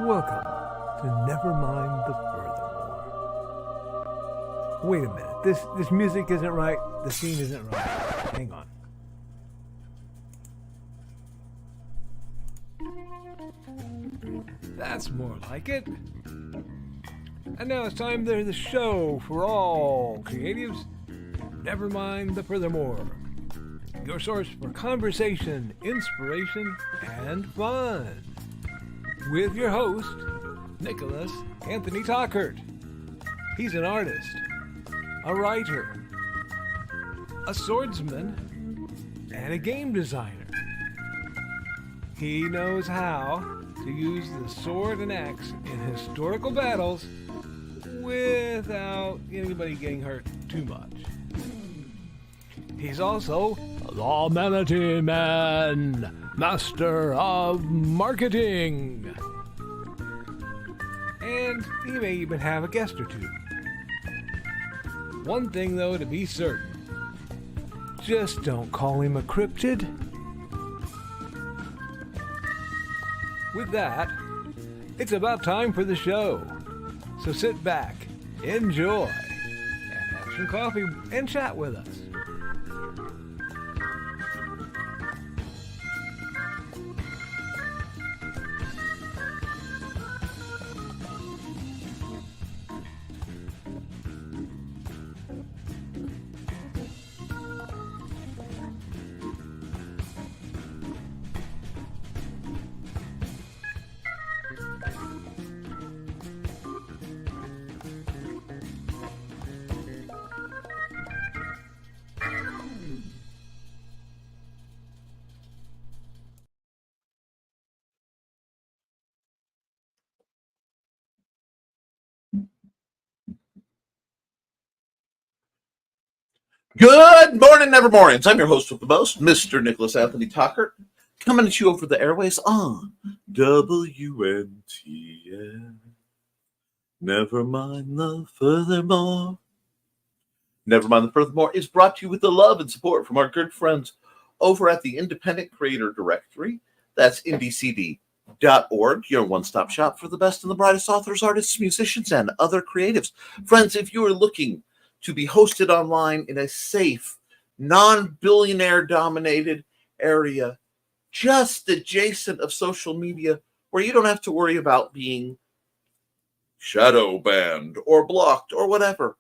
Welcome to Nevermind The Furthermore. Wait a minute, this music isn't right, the scene isn't right. Hang on. That's more like it. And now it's time for the show for all creatives. Nevermind The Furthermore. Your source for conversation, inspiration, and fun. With your host, Nicholas Anthony Tockert. He's an artist, a writer, a swordsman, and a game designer. He knows how to use the sword and axe in historical battles without anybody getting hurt too much. He's also the Manatee Man, master of marketing. And he may even have a guest or two. One thing, though, to be certain. Just don't call him a cryptid. With that, it's about time for the show. So sit back, enjoy, and have some coffee and chat with us. Good morning, Nevermornings. I'm your host with the most, Mr. Nicholas Anthony Tockert, coming at you over the airways on WNTN. Nevermind the Furthermore. Nevermind the Furthermore is brought to you with the love and support from our good friends over at the Independent Creator Directory. That's indiecd.org, your one-stop shop for the best and the brightest authors, artists, musicians, and other creatives. Friends, if you are looking to be hosted online in a safe, non-billionaire dominated area, just adjacent of social media, where you don't have to worry about being shadow banned or blocked or whatever,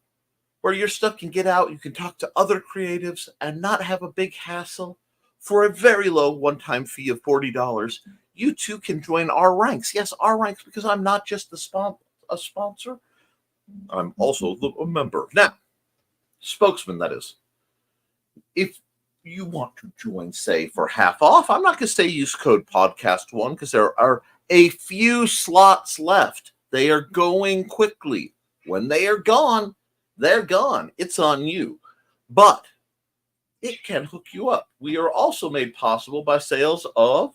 where your stuff can get out, you can talk to other creatives and not have a big hassle for a very low one-time fee of $40, you too can join our ranks. Yes, our ranks, because I'm not just a sponsor, I'm also a member. Now, spokesman, that is. If you want to join, say, for half off, I'm not going to say use code podcast1 because there are a few slots left. They are going quickly. When they are gone, they're gone. It's on you. But it can hook you up. We are also made possible by sales of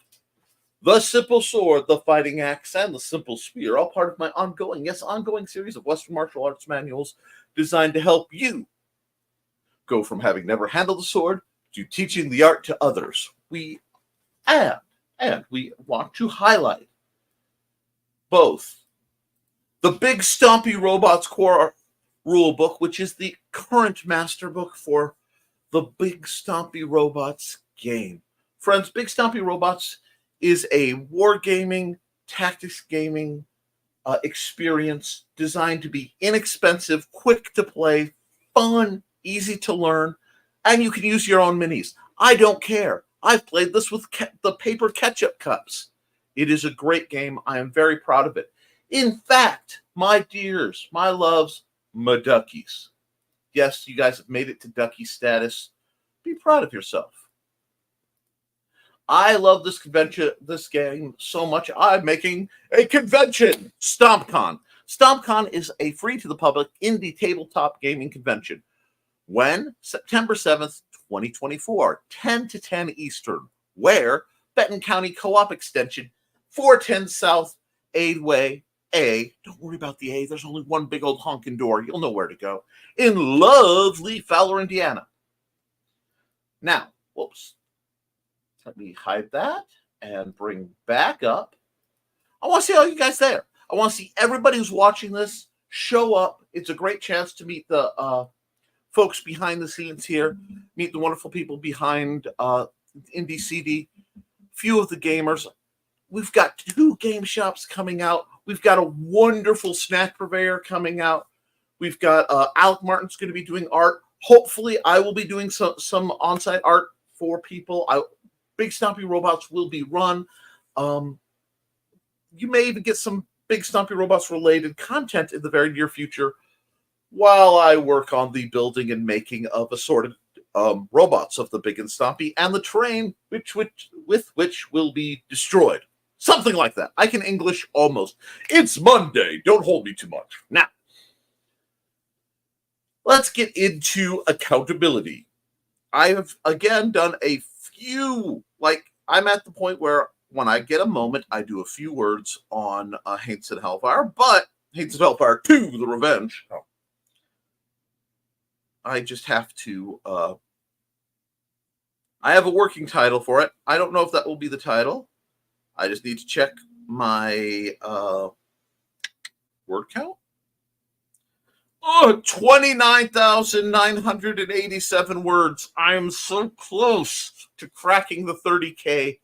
the Simple Sword, the Fighting Axe, and the Simple Spear, all part of my ongoing series of Western martial arts manuals designed to help you go from having never handled a sword to teaching the art to others. We want to highlight both the Big Stompy Robots Core Rule Book, which is the current master book for the Big Stompy Robots game. Friends, Big Stompy Robots is a wargaming, tactics gaming experience designed to be inexpensive, quick to play, fun, easy to learn, and you can use your own minis. I don't care. I've played this with the paper ketchup cups. It is a great game. I am very proud of it. In fact, my dears, my loves, my duckies. Yes, you guys have made it to ducky status. Be proud of yourself. I love this game so much. I'm making a convention, StompCon. StompCon is a free to the public indie tabletop gaming convention. When? September 7th, 2024, 10 to 10 Eastern. Where? Benton County Co-op Extension, 410 South Aidway A. Don't worry about the A. There's only one big old honking door. You'll know where to go. In lovely Fowler, Indiana. Now, whoops. Let me hide that and bring back up I want to see all you guys there. I want to see everybody who's watching this show up. It's a great chance to meet the folks behind the scenes here, meet the wonderful people behind Indie CD, few of the gamers. We've got 2 game shops coming out. We've got a wonderful snack purveyor coming out. We've got Alec Martin's going to be doing art. Hopefully, I will be doing some on-site art for people. Big Stompy Robots will be run. You may even get some Big Stompy Robots related content in the very near future while I work on the building and making of assorted robots of the Big and Stompy and the terrain with which will be destroyed. Something like that. I can English almost. It's Monday. Don't hold me too much. Now, let's get into accountability. I have, again, done a few, I'm at the point where when I get a moment, I do a few words on Hates and Hellfire, but Hates and Hellfire 2, The Revenge. I just have to, I have a working title for it. I don't know if that will be the title. I just need to check my word count. 29,987 words. I am so close to cracking the 30K.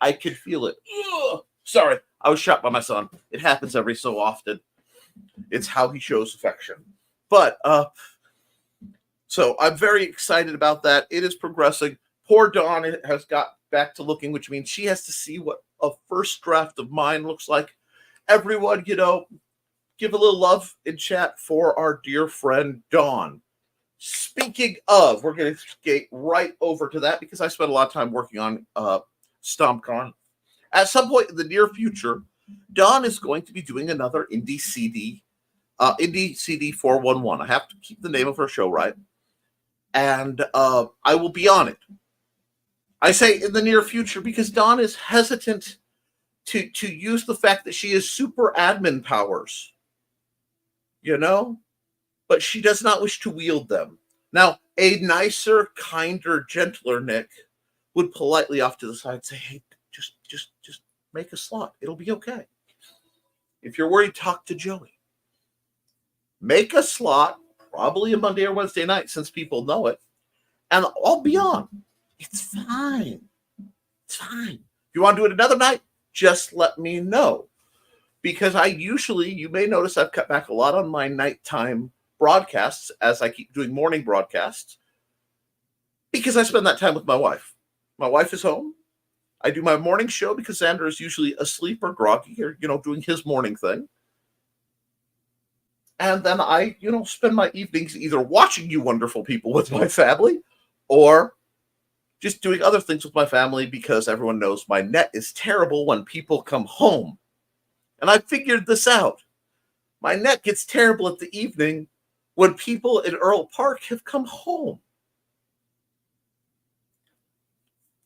I could feel it. Ugh. Sorry, I was shot by my son. It happens every so often. It's how he shows affection. But, so I'm very excited about that. It is progressing. Poor Dawn has got back to looking, which means she has to see what a first draft of mine looks like. Everyone, give a little love in chat for our dear friend Dawn. Speaking of, we're going to skate right over to that because I spent a lot of time working on StompCon. At some point in the near future, Dawn is going to be doing another Indie CD 411. I have to keep the name of her show right. And I will be on it. I say in the near future because Dawn is hesitant to use the fact that she has super admin powers. But she does not wish to wield them. Now, a nicer, kinder, gentler Nick would politely off to the side say, hey, just make a slot. It'll be okay. If you're worried, talk to Joey. Make a slot, probably a Monday or Wednesday night since people know it, and I'll be on. It's fine. It's fine. If you want to do it another night, just let me know. Because you may notice I've cut back a lot on my nighttime broadcasts as I keep doing morning broadcasts because I spend that time with my wife. My wife is home. I do my morning show because Xander is usually asleep or groggy or, doing his morning thing. And then I, spend my evenings either watching you wonderful people with my family or just doing other things with my family because everyone knows my net is terrible when people come home. And I figured this out. My net gets terrible at the evening when people in Earl Park have come home.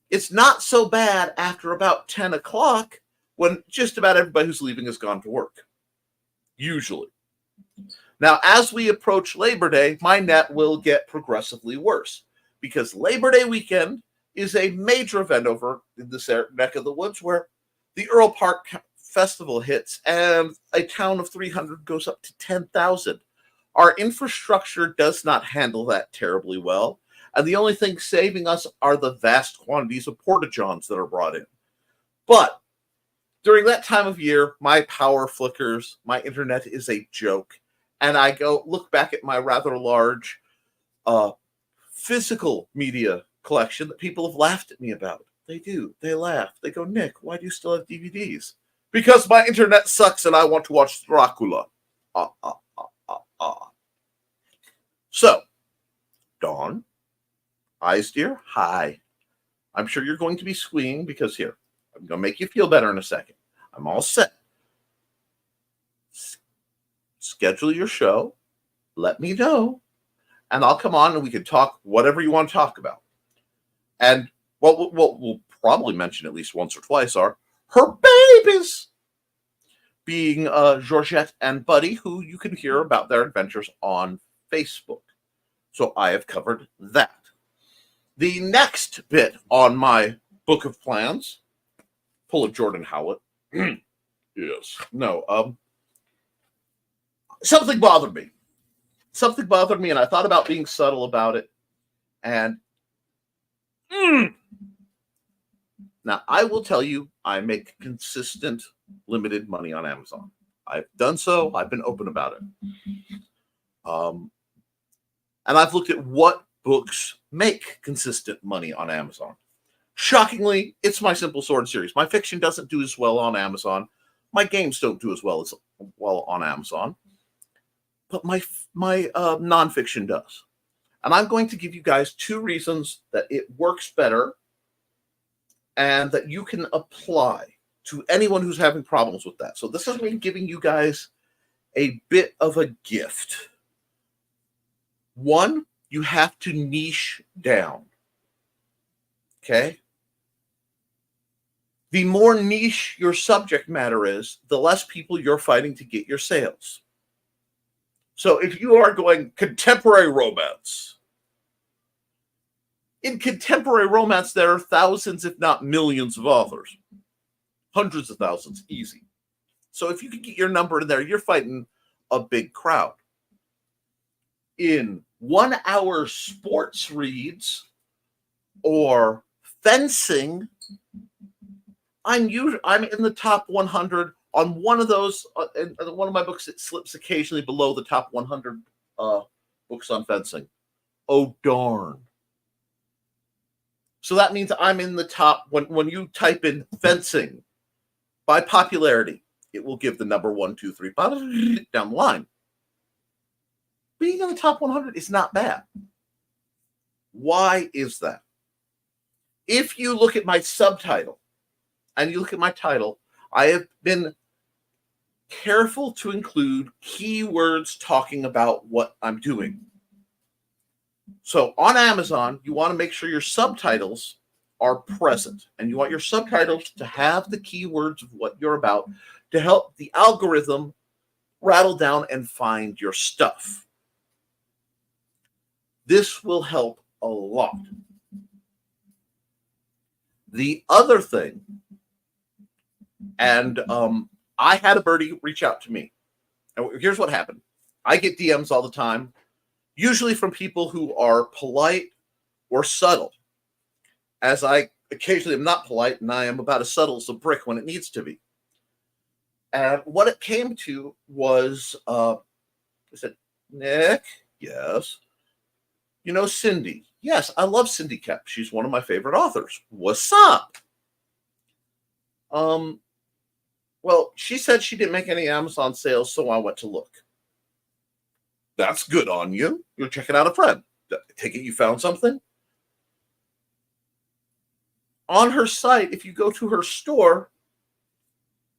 It's not so bad after about 10 o'clock when just about everybody who's leaving has gone to work. Usually. Now, as we approach Labor Day, my net will get progressively worse because Labor Day weekend is a major event over in this neck of the woods where the Earl Park Festival hits and a town of 300 goes up to 10,000. Our infrastructure does not handle that terribly well. And the only thing saving us are the vast quantities of porta-johns that are brought in. But during that time of year, my power flickers, my internet is a joke. And I go look back at my rather large physical media collection that people have laughed at me about. They do. They laugh. They go, Nick, why do you still have DVDs? Because my internet sucks and I want to watch Dracula. So, Dawn, eyes dear, hi. I'm sure you're going to be squeeing because here, I'm going to make you feel better in a second. I'm all set. Schedule your show. Let me know. And I'll come on and we can talk whatever you want to talk about. And what we'll probably mention at least once or twice are her babies, being Georgette and Buddy, who you can hear about their adventures on Facebook. So I have covered that. The next bit on my book of plans, pull a Jordan Howlett, Yes. No. Something bothered me. Something bothered me, and I thought about being subtle about it. And now I will tell you, I make consistent, limited money on Amazon. I've done so. I've been open about it. And I've looked at what books make consistent money on Amazon. Shockingly, it's my Simple Sword series. My fiction doesn't do as well on Amazon. My games don't do as well on Amazon. But my nonfiction does. And I'm going to give you guys 2 reasons that it works better and that you can apply to anyone who's having problems with that. So this is me giving you guys a bit of a gift. 1, you have to niche down. Okay? The more niche your subject matter is, the less people you're fighting to get your sales. So if you are going contemporary romance, in contemporary romance, there are thousands, if not millions of authors. Hundreds of thousands, easy. So if you can get your number in there, you're fighting a big crowd. In 1 hour sports reads or fencing, I'm in the top 100 on one of those. In one of my books, it slips occasionally below the top 100 books on fencing. Oh, darn. So that means I'm in the top. When you type in fencing by popularity, it will give the number 1, 2, 3 down the line. Being in the top 100 is not bad. Why is that? If you look at my subtitle and you look at my title, I have been careful to include keywords talking about what I'm doing. So on Amazon, you want to make sure your subtitles are present, and you want your subtitles to have the keywords of what you're about to help the algorithm rattle down and find your stuff. This will help a lot. The other thing, and I had a birdie reach out to me. And here's what happened. I get DMs all the time, usually from people who are polite or subtle, as I occasionally am not polite, and I am about as subtle as a brick when it needs to be. And what it came to was, I said, Nick, yes. You know Cindy? Yes, I love Cindy Koepp. She's one of my favorite authors. What's up? Well, she said she didn't make any Amazon sales, so I went to look. That's good on you. You're checking out a friend. Take it you found something? On her site, if you go to her store,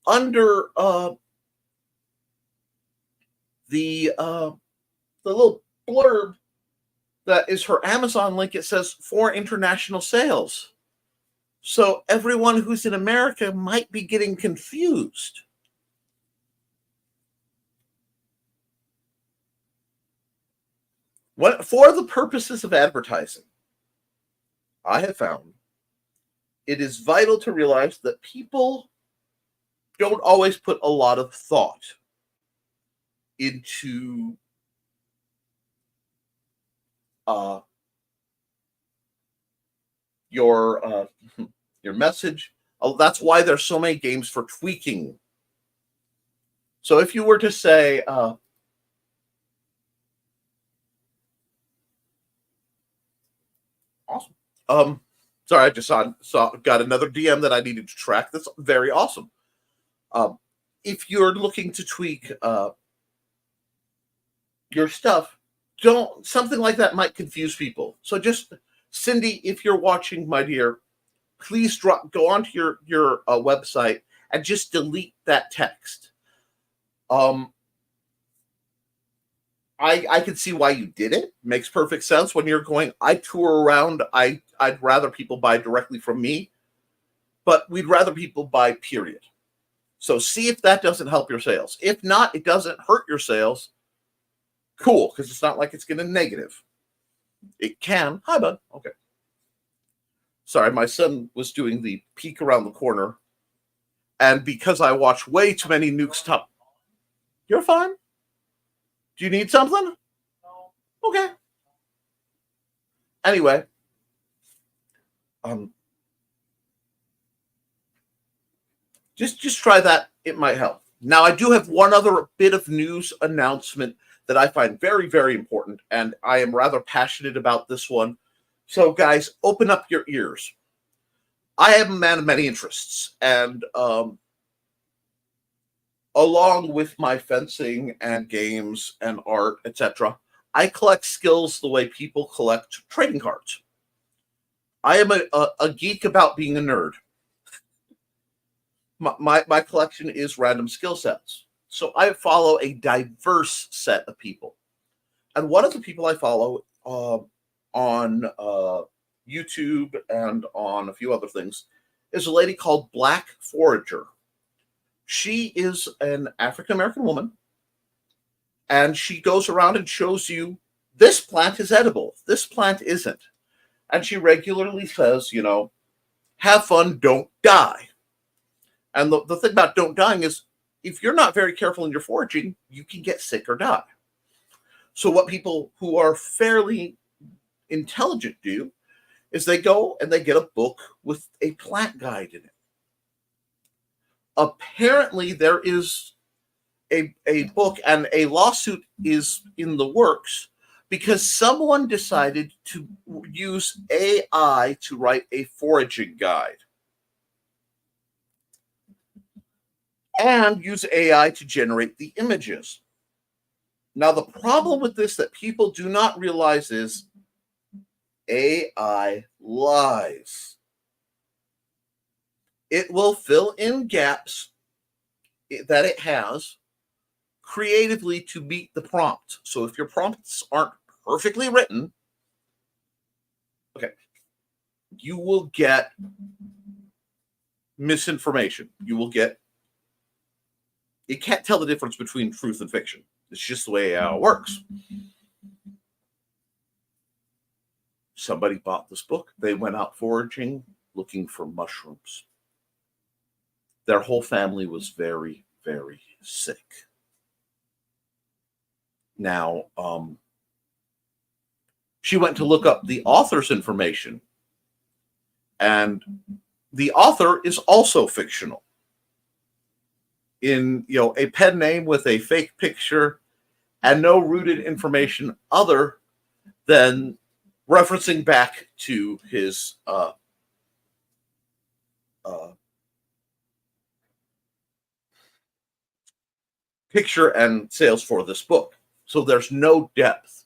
under the little blurb that is her Amazon link, it says for international sales. So everyone who's in America might be getting confused. For the purposes of advertising, I have found it is vital to realize that people don't always put a lot of thought into your message. Oh, that's why there's so many games for tweaking. So if you were to say, awesome. Sorry, I just got another DM that I needed to track. That's very awesome. If you're looking to tweak your stuff, something like that might confuse people. So just, Cindy, if you're watching, my dear, please go onto your website and just delete that text. I can see why you did it. Makes perfect sense when you're going, I tour around, I'd rather people buy directly from me, but we'd rather people buy, period. So see if that doesn't help your sales. If not, it doesn't hurt your sales. Cool, because it's not like it's going to negative. It can. Hi, bud. Okay. Sorry, my son was doing the peek around the corner And because I watch way too many nukes top, you're fine. Do you need something? Okay. Anyway, just try that. It might help. Now, I do have one other bit of news announcement that I find very, very important, and I am rather passionate about this one. So, guys, open up your ears. I am a man of many interests, and along with my fencing and games and art, etc., I collect skills the way people collect trading cards. I am a geek about being a nerd. My collection is random skill sets. So I follow a diverse set of people. And one of the people I follow on YouTube and on a few other things is a lady called Black Forager. She is an African-American woman, and she goes around and shows you this plant is edible, this plant isn't. And she regularly says, have fun, don't die. And the thing about don't dying is if you're not very careful in your foraging, you can get sick or die. So what people who are fairly intelligent do is they go and they get a book with a plant guide in it. Apparently there is a book and a lawsuit is in the works because someone decided to use AI to write a foraging guide and use AI to generate the images. Now, the problem with this that people do not realize is AI lies. It will fill in gaps that it has creatively to meet the prompt. So if your prompts aren't perfectly written, okay, you will get misinformation. You will get, it can't tell the difference between truth and fiction. It's just the way it works. Somebody bought this book. They went out foraging, looking for mushrooms. Their whole family was very, very sick. Now, she went to look up the author's information, and the author is also fictional. In a pen name with a fake picture and no rooted information other than referencing back to his picture and sales for this book. So there's no depth.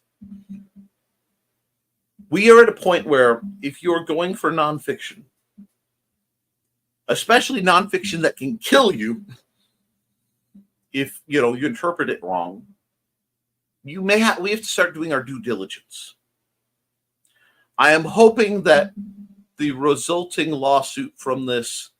We are at a point where if you're going for nonfiction, especially nonfiction that can kill you, if you interpret it wrong, we have to start doing our due diligence. I am hoping that the resulting lawsuit from this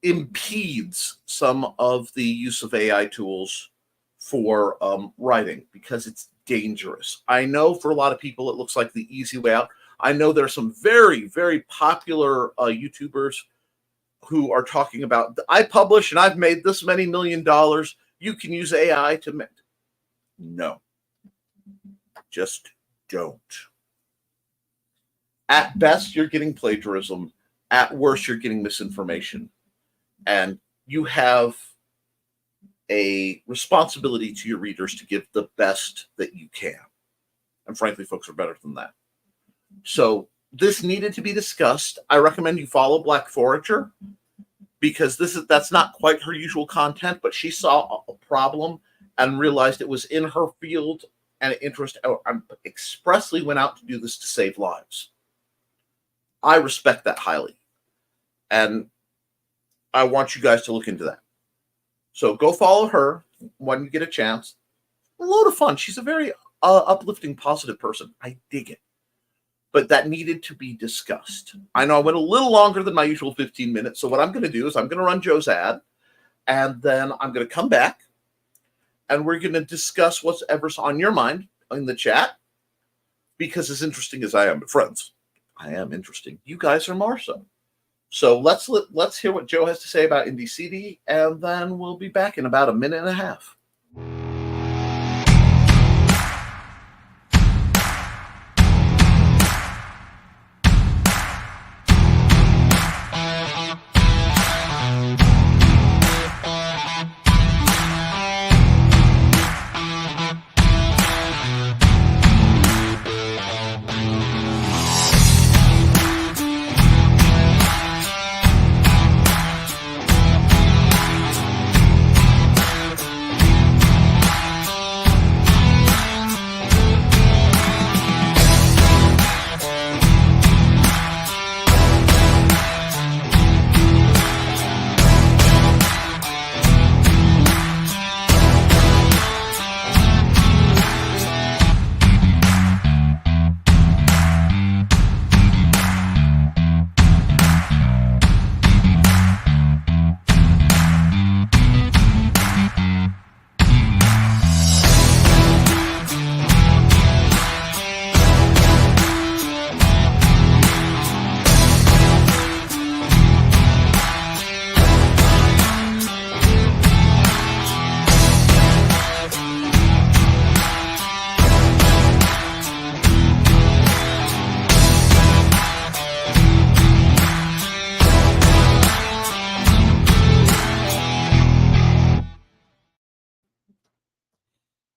impedes some of the use of AI tools for writing because it's dangerous. I know for a lot of people it looks like the easy way out. I know there are some very, very popular YouTubers who are talking about, I publish and I've made this many $1 million. You can use AI to make. No. Just don't. At best, you're getting plagiarism. At worst, you're getting misinformation. And you have a responsibility to your readers to give the best that you can. And frankly, folks are better than that. So this needed to be discussed. I recommend you follow Black Forager because that's not quite her usual content, but she saw a problem and realized it was in her field and interest and expressly went out to do this to save lives. I respect that highly. And I want you guys to look into that. So go follow her when you get a chance. A load of fun. She's a very uplifting, positive person. I dig it. But that needed to be discussed. I know I went a little longer than my usual 15 minutes. So what I'm going to do is I'm going to run Joe's ad, and then I'm going to come back, and we're going to discuss whatever's on your mind in the chat, because as interesting as I am, friends, I am interesting. You guys are more so. So let's hear what Joe has to say about Indie CD, and then we'll be back in about a minute and a half.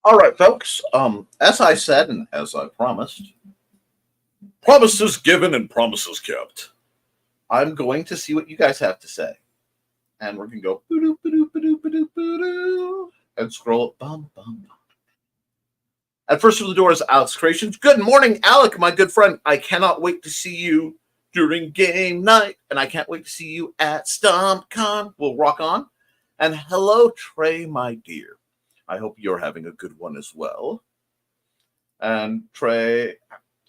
All right, folks. As I said and as I promised, promises given and promises kept. I'm going to see what you guys have to say, and we're gonna go boo-doo, boo-doo, boo-doo, boo-doo, boo-doo, and scroll up. Bum, bum, bum. And first through the door is Alex Creations. Good morning, Alec, my good friend. I cannot wait to see you during game night, and I can't wait to see you at StompCon. We'll rock on. And hello, Trey, my dear. I hope you're having a good one as well. And Trey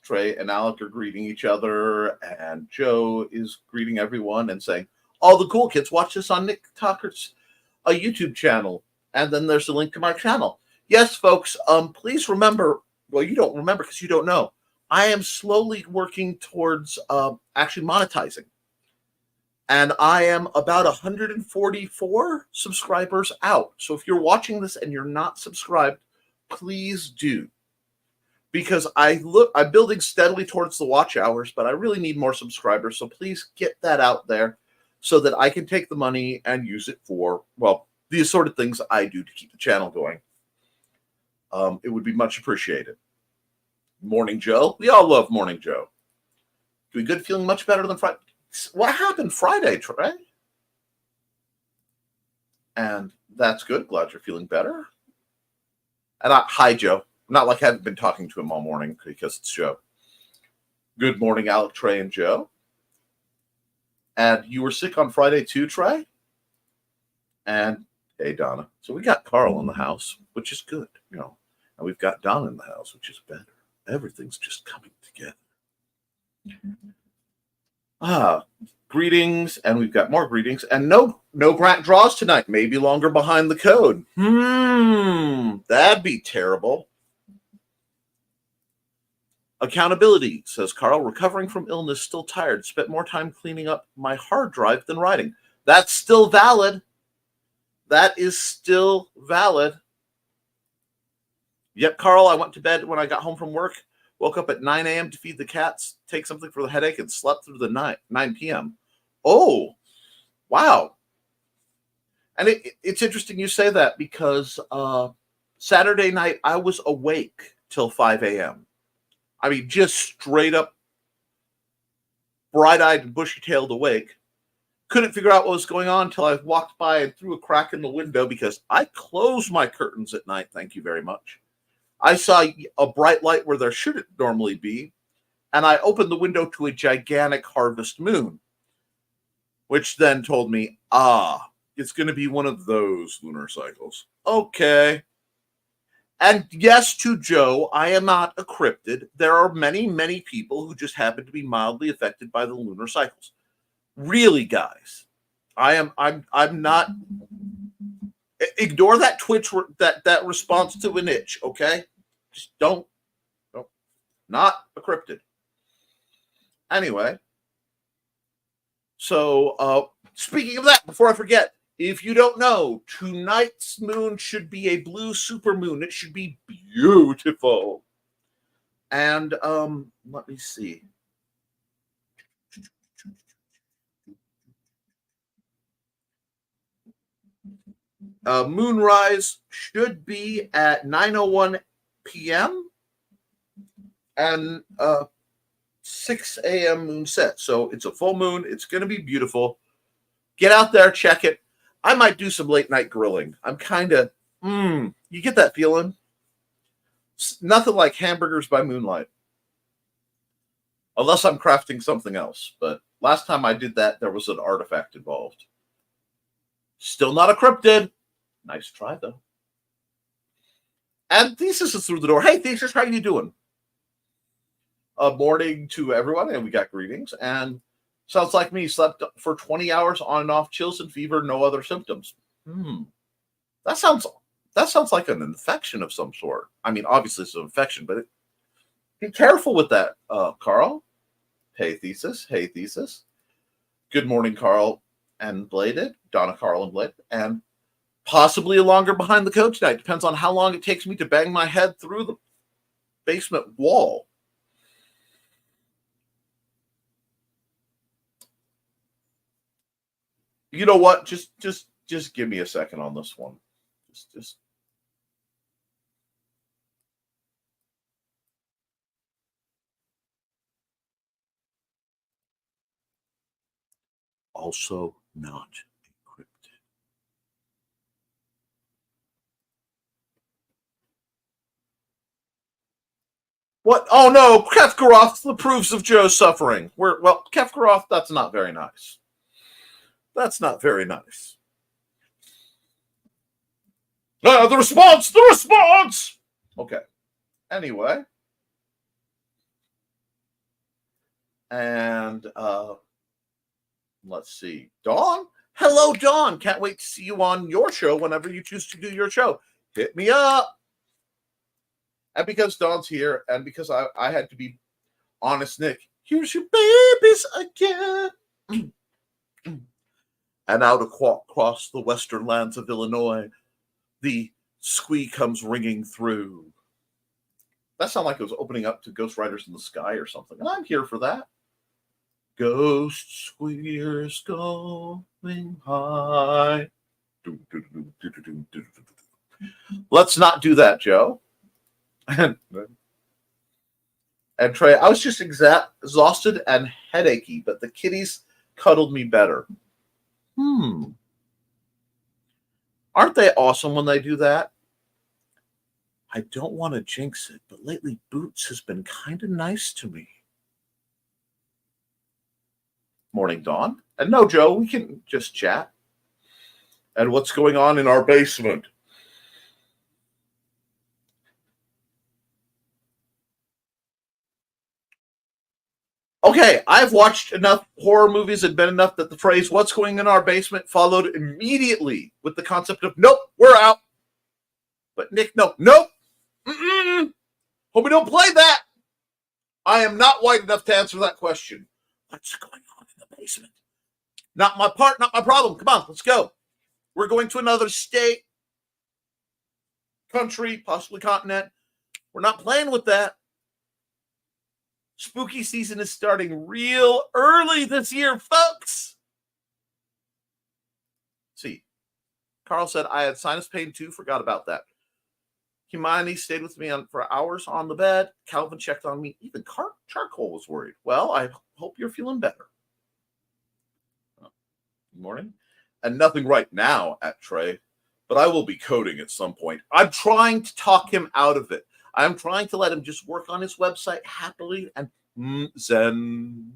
and Alec are greeting each other, and Joe is greeting everyone and saying, all the cool kids, watch this on Nick Tockert's YouTube channel. And then there's a link to my channel. Yes, folks, please remember, well, you don't remember because you don't know, I am slowly working towards actually monetizing. And I am about 144 subscribers out. So if you're watching this and you're not subscribed, please do. Because I'm building steadily towards the watch hours, but I really need more subscribers. So please get that out there so that I can take the money and use it for, well, the assorted things I do to keep the channel going. It would be much appreciated. Morning, Joe. We all love Morning Joe. Doing good, feeling much better than Friday. What happened Friday, Trey? And that's good. Glad you're feeling better. And hi, Joe. Not like I haven't been talking to him all morning because it's Joe. Good morning, Alec, Trey, and Joe. And you were sick on Friday too, Trey? And hey, Donna. So we got Carl in the house, which is good, you know. And we've got Donna in the house, which is better. Everything's just coming together. Greetings, and we've got more greetings, and no grant draws tonight. Maybe longer behind the code. That'd be terrible. Accountability, says Carl. Recovering from illness, still tired. Spent more time cleaning up my hard drive than writing. That's still valid. That is still valid. Yep, Carl, I went to bed when I got home from work. Woke up at 9 a.m. to feed the cats, take something for the headache, and slept through the 9 p.m. Oh, wow. And it's interesting you say that because Saturday night I was awake till 5 a.m. I mean, just straight up bright-eyed and bushy-tailed awake. Couldn't figure out what was going on until I walked by and threw a crack in the window because I close my curtains at night. Thank you very much. I saw a bright light where there shouldn't normally be, and I opened the window to a gigantic harvest moon, which then told me, it's going to be one of those lunar cycles. Okay. And yes, to Joe, I am not a cryptid. There are many, many people who just happen to be mildly affected by the lunar cycles. Really, guys, I'm not. Ignore that twitch, that response to an itch, okay? Just don't. Not a cryptid. Anyway, So, speaking of that, before I forget, if you don't know, tonight's moon should be a blue supermoon. It should be beautiful. And let me see. Moonrise should be at 9:01 p.m. and 6 a.m. moonset. So it's a full moon. It's going to be beautiful. Get out there, check it. I might do some late night grilling. I'm kind of, you get that feeling? Nothing like hamburgers by moonlight. Unless I'm crafting something else. But last time I did that, there was an artifact involved. Still not a cryptid. Nice try, though. And Thesis is through the door. Hey, Thesis, how you doing? Morning to everyone, and we got greetings. And sounds like me, slept for 20 hours on and off, chills and fever, no other symptoms. That sounds like an infection of some sort. I mean, obviously it's an infection, but be careful with that, Carl. Hey, Thesis. Hey, Thesis. Good morning, Carl and Bladed. Donna, Carl, and Bladed. And possibly a longer behind the code tonight. Depends on how long it takes me to bang my head through the basement wall. You know what? Just give me a second on this one. Just. Also not encrypted. What? Oh no, Kefkaroff, the proofs of Joe's suffering. Kefkaroff, that's not very nice. That's not very nice. The response! Okay. Anyway. And let's see. Dawn? Hello, Dawn. Can't wait to see you on your show whenever you choose to do your show. Hit me up. And because Dawn's here, and because I had to be honest, Nick, here's your babies again. And out across the western lands of Illinois, the squee comes ringing through. That sounded like it was opening up to Ghost Riders in the Sky or something. And I'm here for that. Ghost squeers going high. Let's not do that, Joe. And Trey, I was just exhausted and headachy, but the kitties cuddled me better. Aren't they awesome when they do that? I don't want to jinx it, but lately Boots has been kind of nice to me. Morning, Dawn. And no, Joe, we can just chat. And what's going on in our basement? Okay, I've watched enough horror movies and been enough that the phrase, what's going in our basement, followed immediately with the concept of, nope, we're out. But Nick, nope. Homie, don't play that. I am not white enough to answer that question. What's going on in the basement? Not my part, not my problem. Come on, let's go. We're going to another state, country, possibly continent. We're not playing with that. Spooky season is starting real early this year, folks. See, Carl said I had sinus pain too. Forgot about that. Hermione stayed with me for hours on the bed. Calvin checked on me. Even Charcoal was worried. Well, I hope you're feeling better. Good morning. And nothing right now at Trey, but I will be coding at some point. I'm trying to talk him out of it. I'm trying to let him just work on his website happily and zen.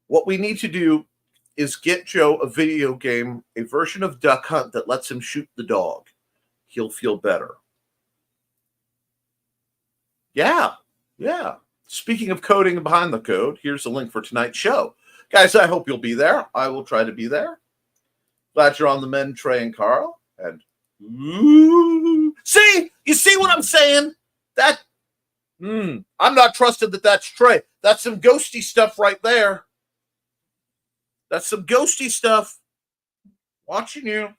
What we need to do is get Joe a video game, a version of Duck Hunt that lets him shoot the dog. He'll feel better. Yeah. Speaking of coding behind the code, here's a link for tonight's show. Guys, I hope you'll be there. I will try to be there. Glad you're on the men, Trey and Carl. And see, You see what I'm saying? I'm not trusted that that's Trey. That's some ghosty stuff right there. That's some ghosty stuff. Watching you.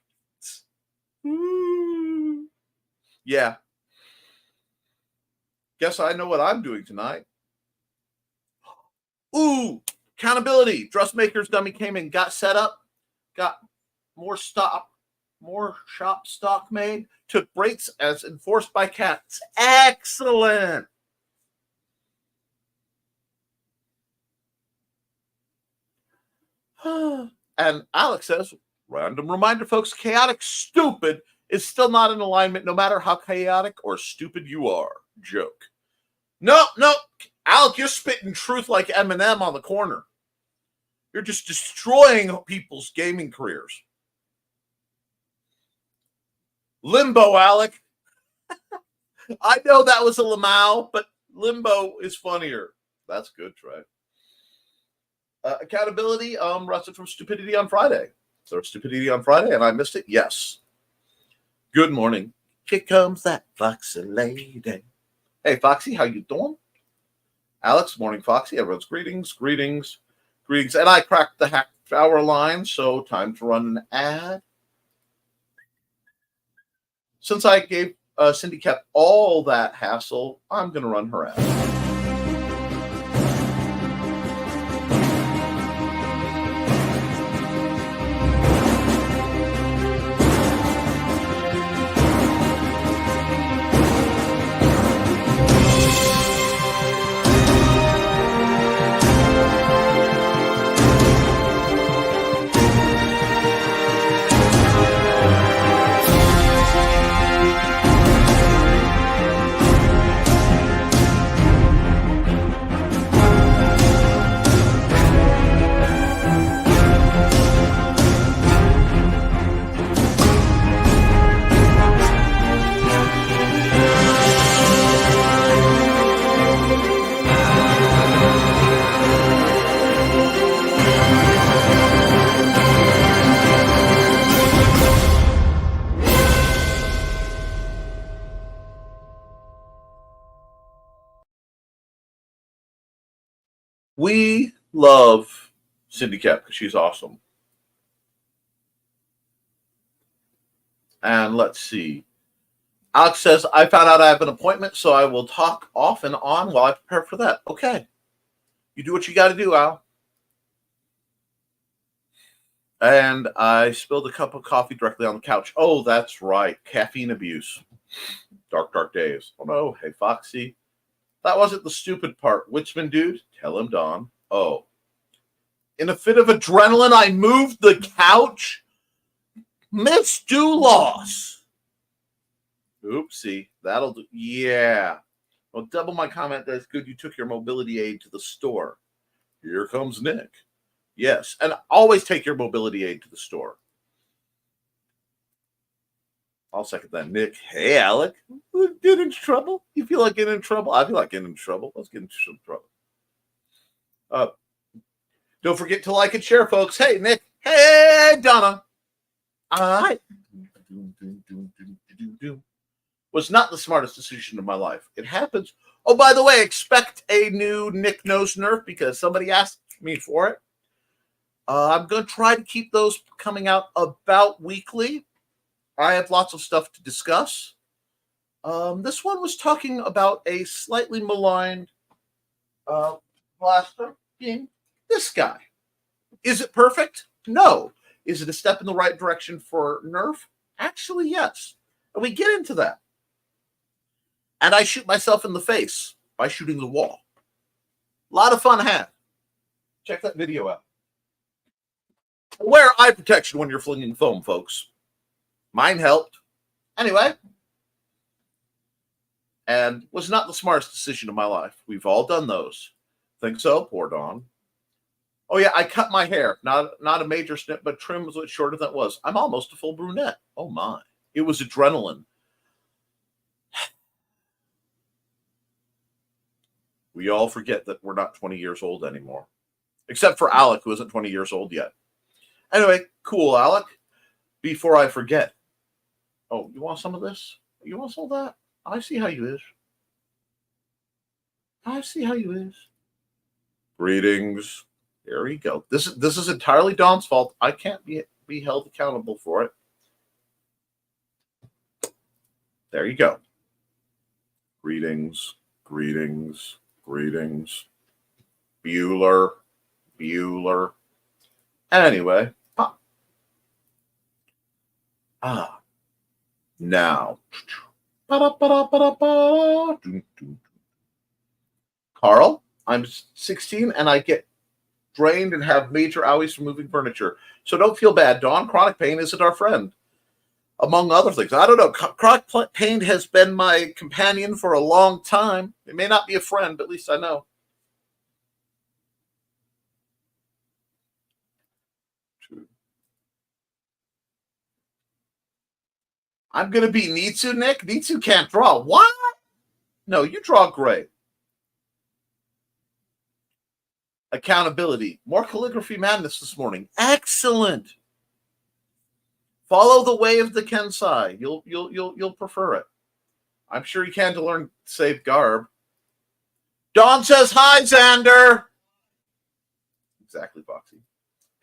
Yeah. Guess I know what I'm doing tonight. Ooh, accountability. Dressmaker's dummy came in, got set up, got more shop stock made, took breaks as enforced by cats. Excellent. And Alex says, random reminder, folks, chaotic stupid is still not in alignment no matter how chaotic or stupid you are. Joke. No, Alec, you're spitting truth like Eminem on the corner. You're just destroying people's gaming careers. Limbo, Alec. I know that was a Lamau, but Limbo is funnier. That's good, Trey. Accountability, rusted from stupidity on Friday. So stupidity on Friday, and I missed it? Yes. Good morning. Here comes that foxy lady. Hey, Foxy, how you doing? Alex, morning, Foxy. Everyone's greetings. And I cracked the hack hour line, so time to run an ad. Since I gave Cindy Koepp all that hassle, I'm going to run her ad. We love Cindy Koepp because she's awesome. And let's see. Alex says, I found out I have an appointment, so I will talk off and on while I prepare for that. Okay. You do what you got to do, Al. And I spilled a cup of coffee directly on the couch. Oh, that's right. Caffeine abuse. Dark days. Oh, no. Hey, Foxy. That wasn't the stupid part. Witsman dude, tell him, Don. Oh. In a fit of adrenaline, I moved the couch. Miss loss. Oopsie. That'll do. Yeah. Well, double my comment. That's good. You took your mobility aid to the store. Here comes Nick. Yes. And always take your mobility aid to the store. I'll second that. Nick, hey, Alec, get into trouble? You feel like getting in trouble? I feel like getting in trouble. Let's get into some trouble. Don't forget to like and share, folks. Hey, Nick. Hey, Donna. All right. Was not the smartest decision of my life. It happens. Oh, by the way, expect a new Nick Knows Nerf because somebody asked me for it. I'm going to try to keep those coming out about weekly. I have lots of stuff to discuss. This one was talking about a slightly maligned blaster being this guy. Is it perfect? No. Is it a step in the right direction for Nerf? Actually, yes. And we get into that. And I shoot myself in the face by shooting the wall. A lot of fun to have. Check that video out. Wear eye protection when you're flinging foam, folks. Mine helped. Anyway. And was not the smartest decision of my life. We've all done those. Think so? Poor Dawn. Oh, yeah, I cut my hair. Not a major snip, but trim was shorter than it was. I'm almost a full brunette. Oh, my. It was adrenaline. We all forget that we're not 20 years old anymore. Except for Alec, who isn't 20 years old yet. Anyway, cool, Alec. Before I forget. Oh, you want some of this? You want some of that? I see how you is. I see how you is. Greetings. There you go. This is entirely Don's fault. I can't be held accountable for it. There you go. Greetings, greetings, greetings. Bueller. Anyway. Now. Carl, I'm 16 and I get drained and have major owies from moving furniture. So don't feel bad, Dawn. Chronic pain isn't our friend. Among other things. I don't know. Chronic pain has been my companion for a long time. It may not be a friend, but at least I know. I'm going to be Nitsu, Nick. Nitsu can't draw. What? No, you draw great. Accountability. More calligraphy madness this morning. Excellent. Follow the way of the Kensai. You'll prefer it. I'm sure you can to learn safe garb. Dawn says hi, Xander. Exactly, Foxy.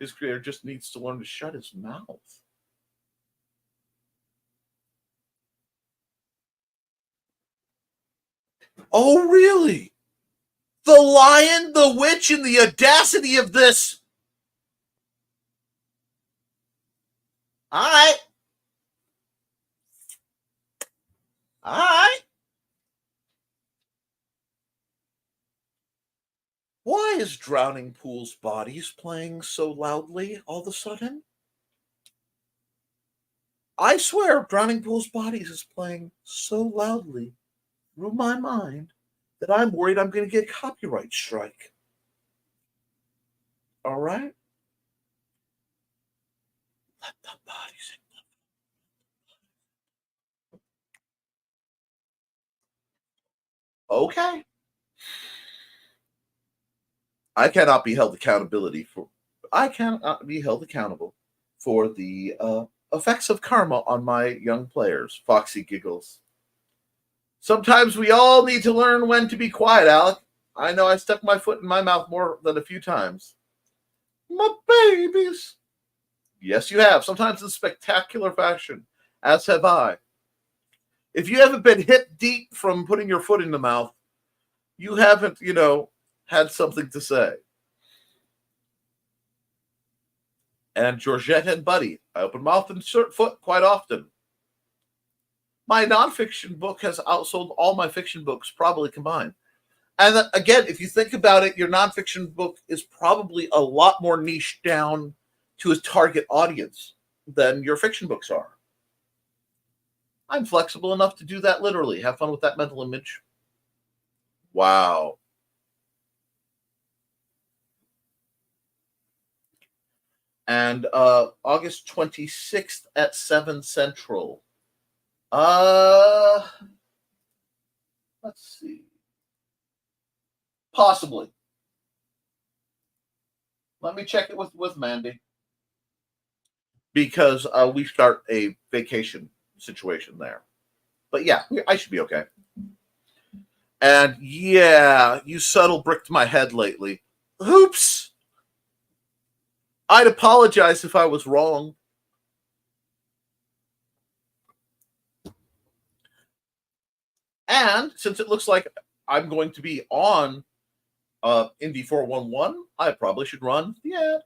His creator just needs to learn to shut his mouth. Oh, really? The Lion, the Witch, and the audacity of this. All right. Why is Drowning Pool's Bodies playing so loudly all of a sudden? I swear Drowning Pool's Bodies is playing so loudly through my mind that I'm worried I'm going to get a copyright strike. All right? Let the bodies in. Okay. I cannot be held accountable for the effects of karma on my young players. Foxy giggles. Sometimes we all need to learn when to be quiet, Alec. I know I stuck my foot in my mouth more than a few times. My babies. Yes, you have. Sometimes in spectacular fashion, as have I. If you haven't been hit deep from putting your foot in the mouth, you haven't, had something to say. And Georgette and Buddy, I open mouth and foot quite often. My nonfiction book has outsold all my fiction books probably combined. And again, if you think about it, your nonfiction book is probably a lot more niche down to a target audience than your fiction books are. I'm flexible enough to do that literally. Have fun with that mental image. Wow. And August 26th at 7 Central. Let's see. Possibly. Let me check it with Mandy. Because we start a vacation situation there. But yeah, I should be okay. And yeah, you subtle bricked my head lately. Oops. I'd apologize if I was wrong. And since it looks like I'm going to be on Indy 411, I probably should run the ad.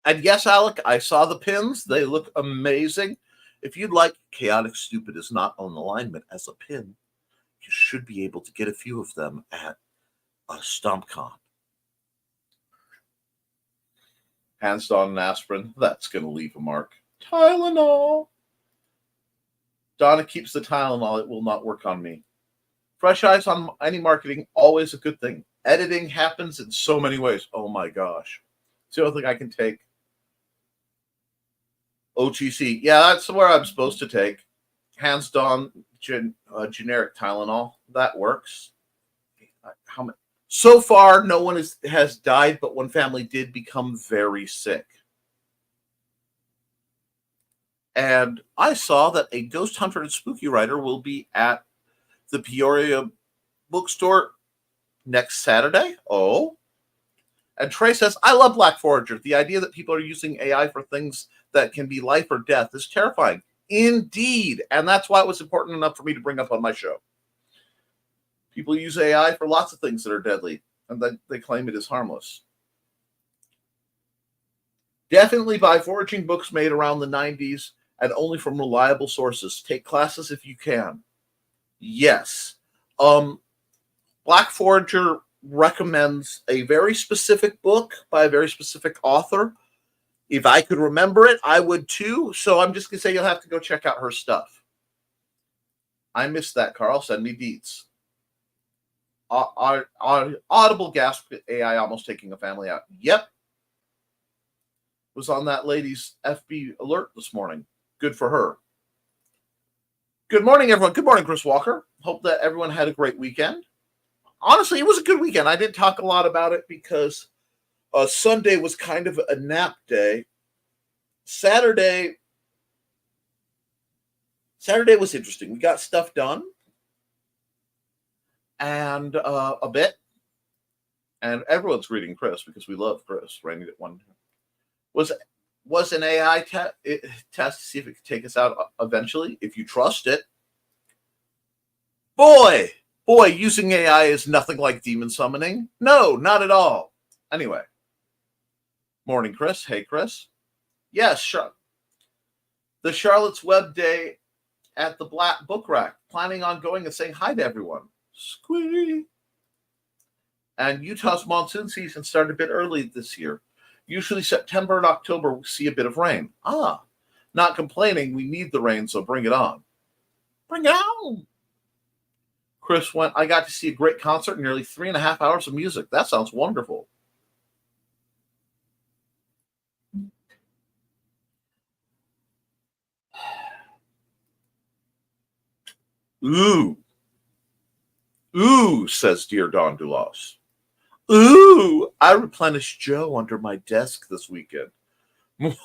And yes, Alec, I saw the pins. They look amazing. If you'd like Chaotic Stupid is Not on Alignment as a pin, you should be able to get a few of them at StompCon. Hands on an aspirin, that's going to leave a mark. Tylenol. Donna keeps the Tylenol, it will not work on me. Fresh eyes on any marketing, always a good thing. Editing happens in so many ways. Oh my gosh. It's the only thing I can take. OTC. Yeah, that's where I'm supposed to take. Hands down, generic Tylenol. That works. How many? So far, no one has died, but one family did become very sick. And I saw that a ghost hunter and spooky writer will be at the Peoria bookstore next Saturday. Oh. And Trey says, I love Black Forager. The idea that people are using AI for things that can be life or death is terrifying. Indeed. And that's why it was important enough for me to bring up on my show. People use AI for lots of things that are deadly, and then they claim it is harmless. Definitely buy foraging books made around the 90s and only from reliable sources. Take classes if you can. Yes. Black Forager recommends a very specific book by a very specific author. If I could remember it, I would too. So I'm just going to say you'll have to go check out her stuff. I missed that, Carl. Send me deets. Audible gasp at AI almost taking a family out. Yep. Was on that lady's FB alert this morning. Good for her. Good morning, everyone. Good morning, Chris Walker. Hope that everyone had a great weekend. Honestly, it was a good weekend. I didn't talk a lot about it because Sunday was kind of a nap day. Saturday was interesting. We got stuff done. And a bit. And everyone's greeting Chris because we love Chris. Randy at one was an AI test to see if it could take us out eventually, if you trust it. Boy, using AI is nothing like demon summoning. No, not at all. Anyway. Morning, Chris. Hey, Chris. Yes, sure. The Charlotte's Web Day at the Black Book Rack. Planning on going and saying hi to everyone. Squee. And Utah's monsoon season started a bit early this year. Usually September and October we see a bit of rain. Not complaining. We need the rain, so bring it on. Bring it on. Chris went, I got to see a great concert, nearly 3.5 hours of music. That sounds wonderful. Ooh, says Dear Don Dulas. Ooh, I replenished Joe under my desk this weekend. And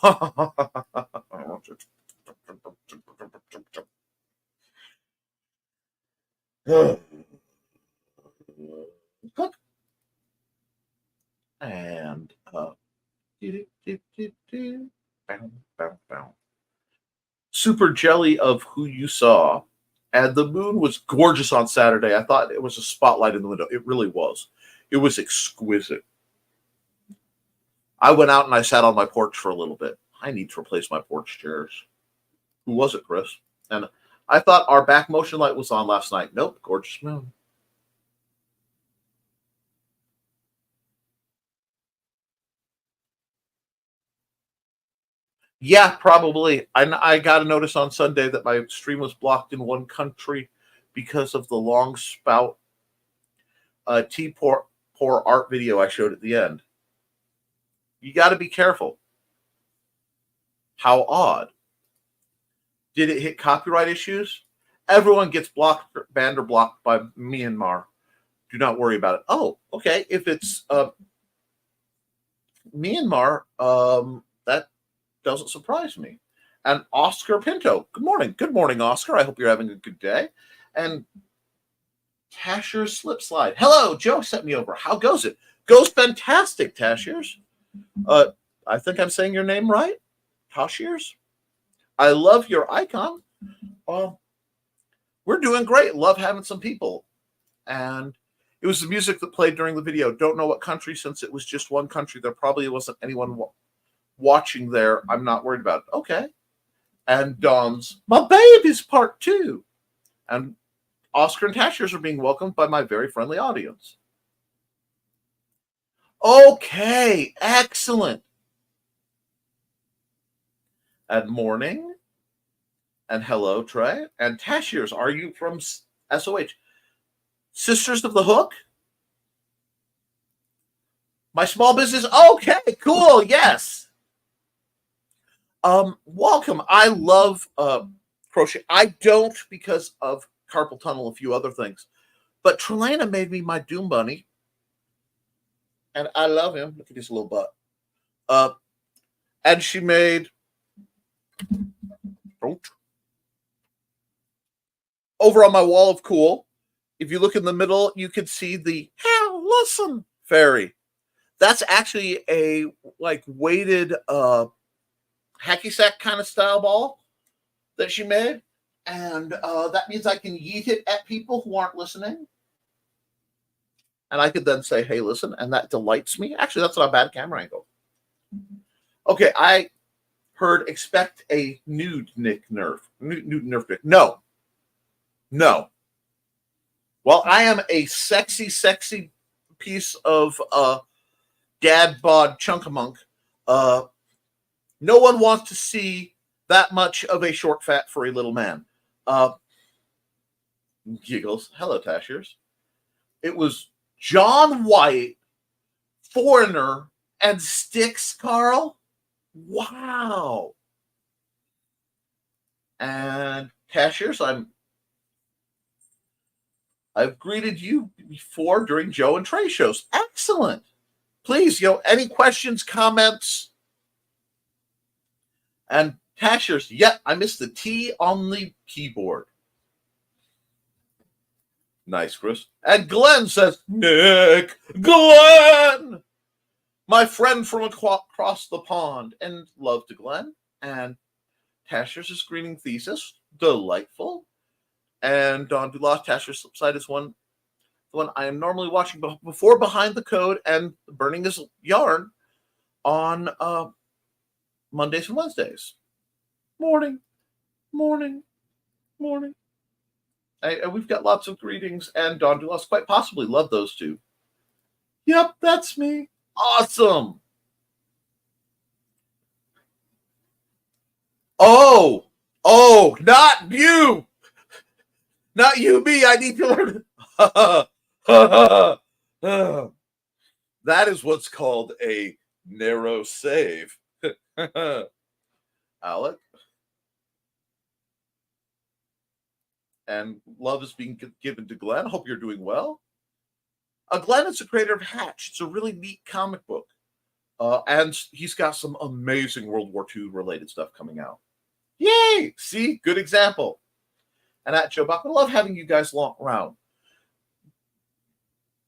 super jelly of who you saw. And the moon was gorgeous on Saturday. I thought it was a spotlight in the window. It really was. It was exquisite. I went out and I sat on my porch for a little bit. I need to replace my porch chairs. Who was it, Chris? And I thought our back motion light was on last night. Nope, gorgeous moon. Yeah, probably. I got a notice on Sunday that my stream was blocked in one country because of the long spout T-Poor art video I showed at the end. You got to be careful. How odd. Did it hit copyright issues? Everyone gets blocked, banned, or blocked by Myanmar. Do not worry about it. Oh, okay. If it's Myanmar, that doesn't surprise me. And Oscar Pinto, good morning. Good morning, Oscar. I hope you're having a good day. And Tasher's Slip Slide. Hello, Joe sent me over. How goes it? Goes fantastic, Tasher's. I think I'm saying your name right. Tasher's. I love your icon. We're doing great. Love having some people. And it was the music that played during the video. Don't know what country, since it was just one country. There probably wasn't anyone watching there. I'm not worried about it. Okay. And Dawn's My Baby's Part 2. And Oscar and Tashiers are being welcomed by my very friendly audience. Okay, excellent. And morning. And hello, Trey. And Tashiers, are you from SOH? Sisters of the Hook? My small business? Okay, cool, yes. Welcome. I love crochet. I don't because of carpal tunnel, a few other things. But Trelana made me my Doom Bunny. And I love him. Look at his little butt. And she made over on my wall of cool. If you look in the middle, you can see the "Hey, listen" fairy. That's actually a like weighted hacky sack kind of style ball that she made, and that means I can yeet it at people who aren't listening, and I could then say, "Hey, listen," and that delights me. Actually, that's not a bad camera angle. Okay, I heard expect a nude Nick Nerf. Nude Nerf Nick. No. Well, I am a sexy piece of dad bod chunkamunk. No one wants to see that much of a short, fat, furry little man. Giggles. Hello, Tashiers. It was John White, Foreigner, and Styx, Carl. Wow. And Tashiers, I've greeted you before during Joe and Trey shows. Excellent. Please, any questions, comments? And Tashiers, I missed the T on the keyboard. Nice, Chris. And Glenn says, Nick, Glenn, my friend from across the pond. And love to Glenn. And Tashiers is greeting Thesis. Delightful. And Don Dulas, Tashiers side is the one I am normally watching before Behind the Code and Burning His Yarn on Mondays and Wednesdays. Morning. We've got lots of greetings, and Don Dulas quite possibly love those two. Yep, that's me. Awesome. Oh, not you. Not you, me. I need to learn. That is what's called a narrow save. Alec. And love is being given to Glenn. Hope you're doing well. Glenn is the creator of Hatch. It's a really neat comic book. And he's got some amazing World War II related stuff coming out. Yay! See? Good example. And at Joe Bachman, I love having you guys around.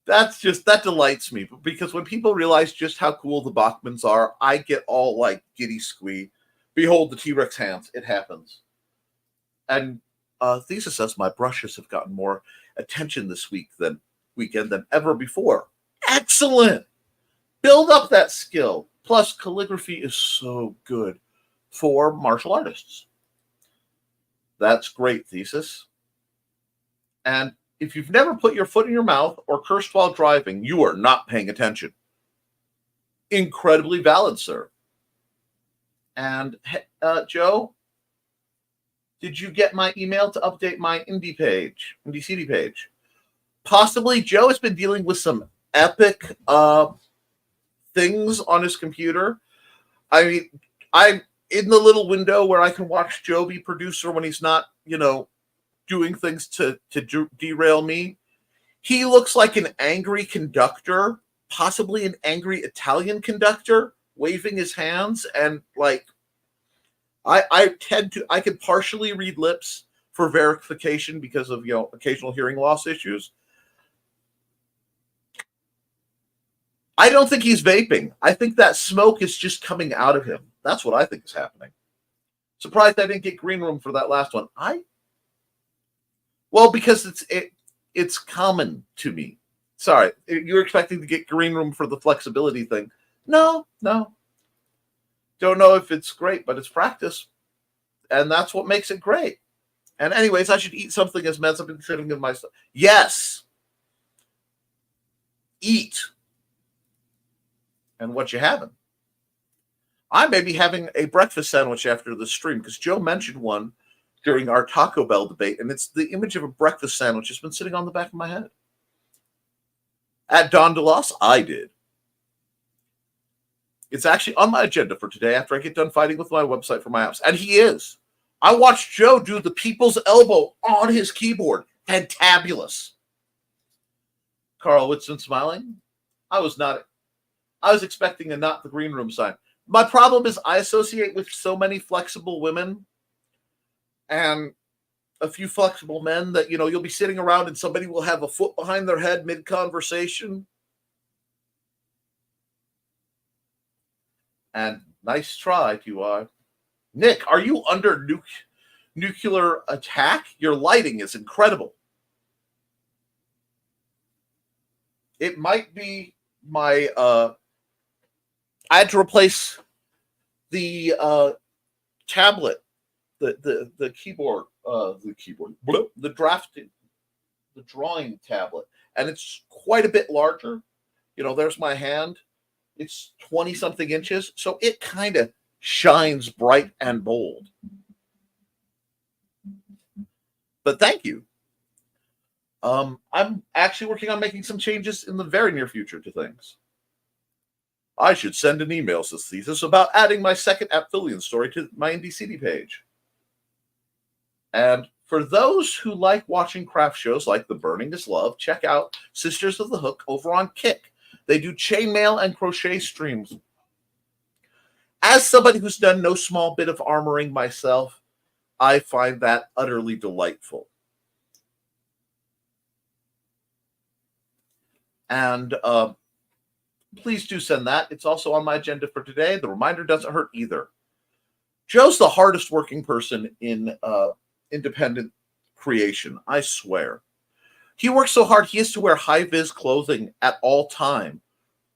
That delights me, because when people realize just how cool the Bachmans are, I get all like giddy squee. Behold the T-Rex hands. It happens. And Thesis says my brushes have gotten more attention this weekend than ever before. Excellent. Build up that skill. Plus, calligraphy is so good for martial artists. That's great, Thesis. And if you've never put your foot in your mouth or cursed while driving, you are not paying attention. Incredibly valid, sir. And Joe, did you get my email to update my indie CD page? Possibly. Joe has been dealing with some epic things on his computer. I mean, I'm in the little window where I can watch Joe be producer when he's not, doing things to derail me. He looks like an angry conductor, possibly an angry Italian conductor, waving his hands, and like I can partially read lips for verification because of occasional hearing loss issues. I don't think he's vaping. I think that smoke is just coming out of him. That's what I think is happening. Surprised I didn't get green room for that last one. Well, because it's common to me. Sorry, you're expecting to get green room for the flexibility thing. No. Don't know if it's great, but it's practice. And that's what makes it great. And anyways, I should eat something as meds. I've been sitting in my stuff. Yes. Eat. And what you having? I may be having a breakfast sandwich after the stream because Joe mentioned one during our Taco Bell debate, and it's the image of a breakfast sandwich has been sitting on the back of my head. At Don DeLoss, I did. It's actually on my agenda for today after I get done fighting with my website for my apps. And he is. I watched Joe do the people's elbow on his keyboard. Fantabulous. Carl Whitson smiling. I was expecting a not the green room sign. My problem is I associate with so many flexible women and a few flexible men that, you'll be sitting around and somebody will have a foot behind their head mid-conversation. And nice try, TY. Nick, are you under nuclear attack? Your lighting is incredible. It might be my... I had to replace the tablet, the keyboard, the drawing tablet, and it's quite a bit larger. There's my hand. It's 20-something inches, so it kind of shines bright and bold. But thank you. I'm actually working on making some changes in the very near future to things. I should send an email, says Thesis, about adding my second Apphilion story to my IndieCD page. And for those who like watching craft shows like The Burning is Love, check out Sisters of the Hook over on Kick. They do chainmail and crochet streams. As somebody who's done no small bit of armoring myself, I find that utterly delightful. And please do send that. It's also on my agenda for today. The reminder doesn't hurt either. Joe's the hardest working person in independent creation, I swear. He works so hard, he has to wear high-vis clothing at all time.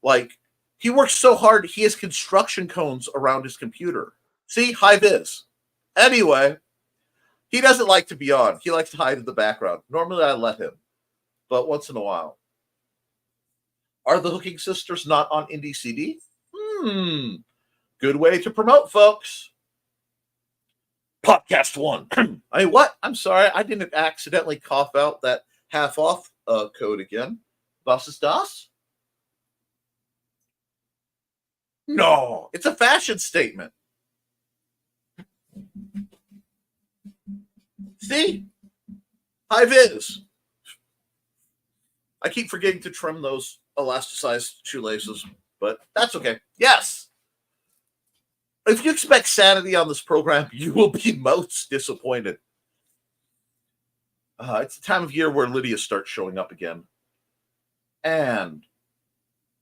Like, he works so hard, he has construction cones around his computer. See? High-vis. Anyway, he doesn't like to be on. He likes to hide in the background. Normally, I let him. But once in a while. Are the Hooking Sisters not on IndieCD? Good way to promote, folks. Podcast 1. What? I'm sorry. I didn't accidentally cough out that half-off code again. Was ist das? No, it's a fashion statement. See? High-vis. I keep forgetting to trim those elasticized shoelaces, but that's okay. Yes. If you expect sanity on this program, you will be most disappointed. It's the time of year where Lydia starts showing up again. And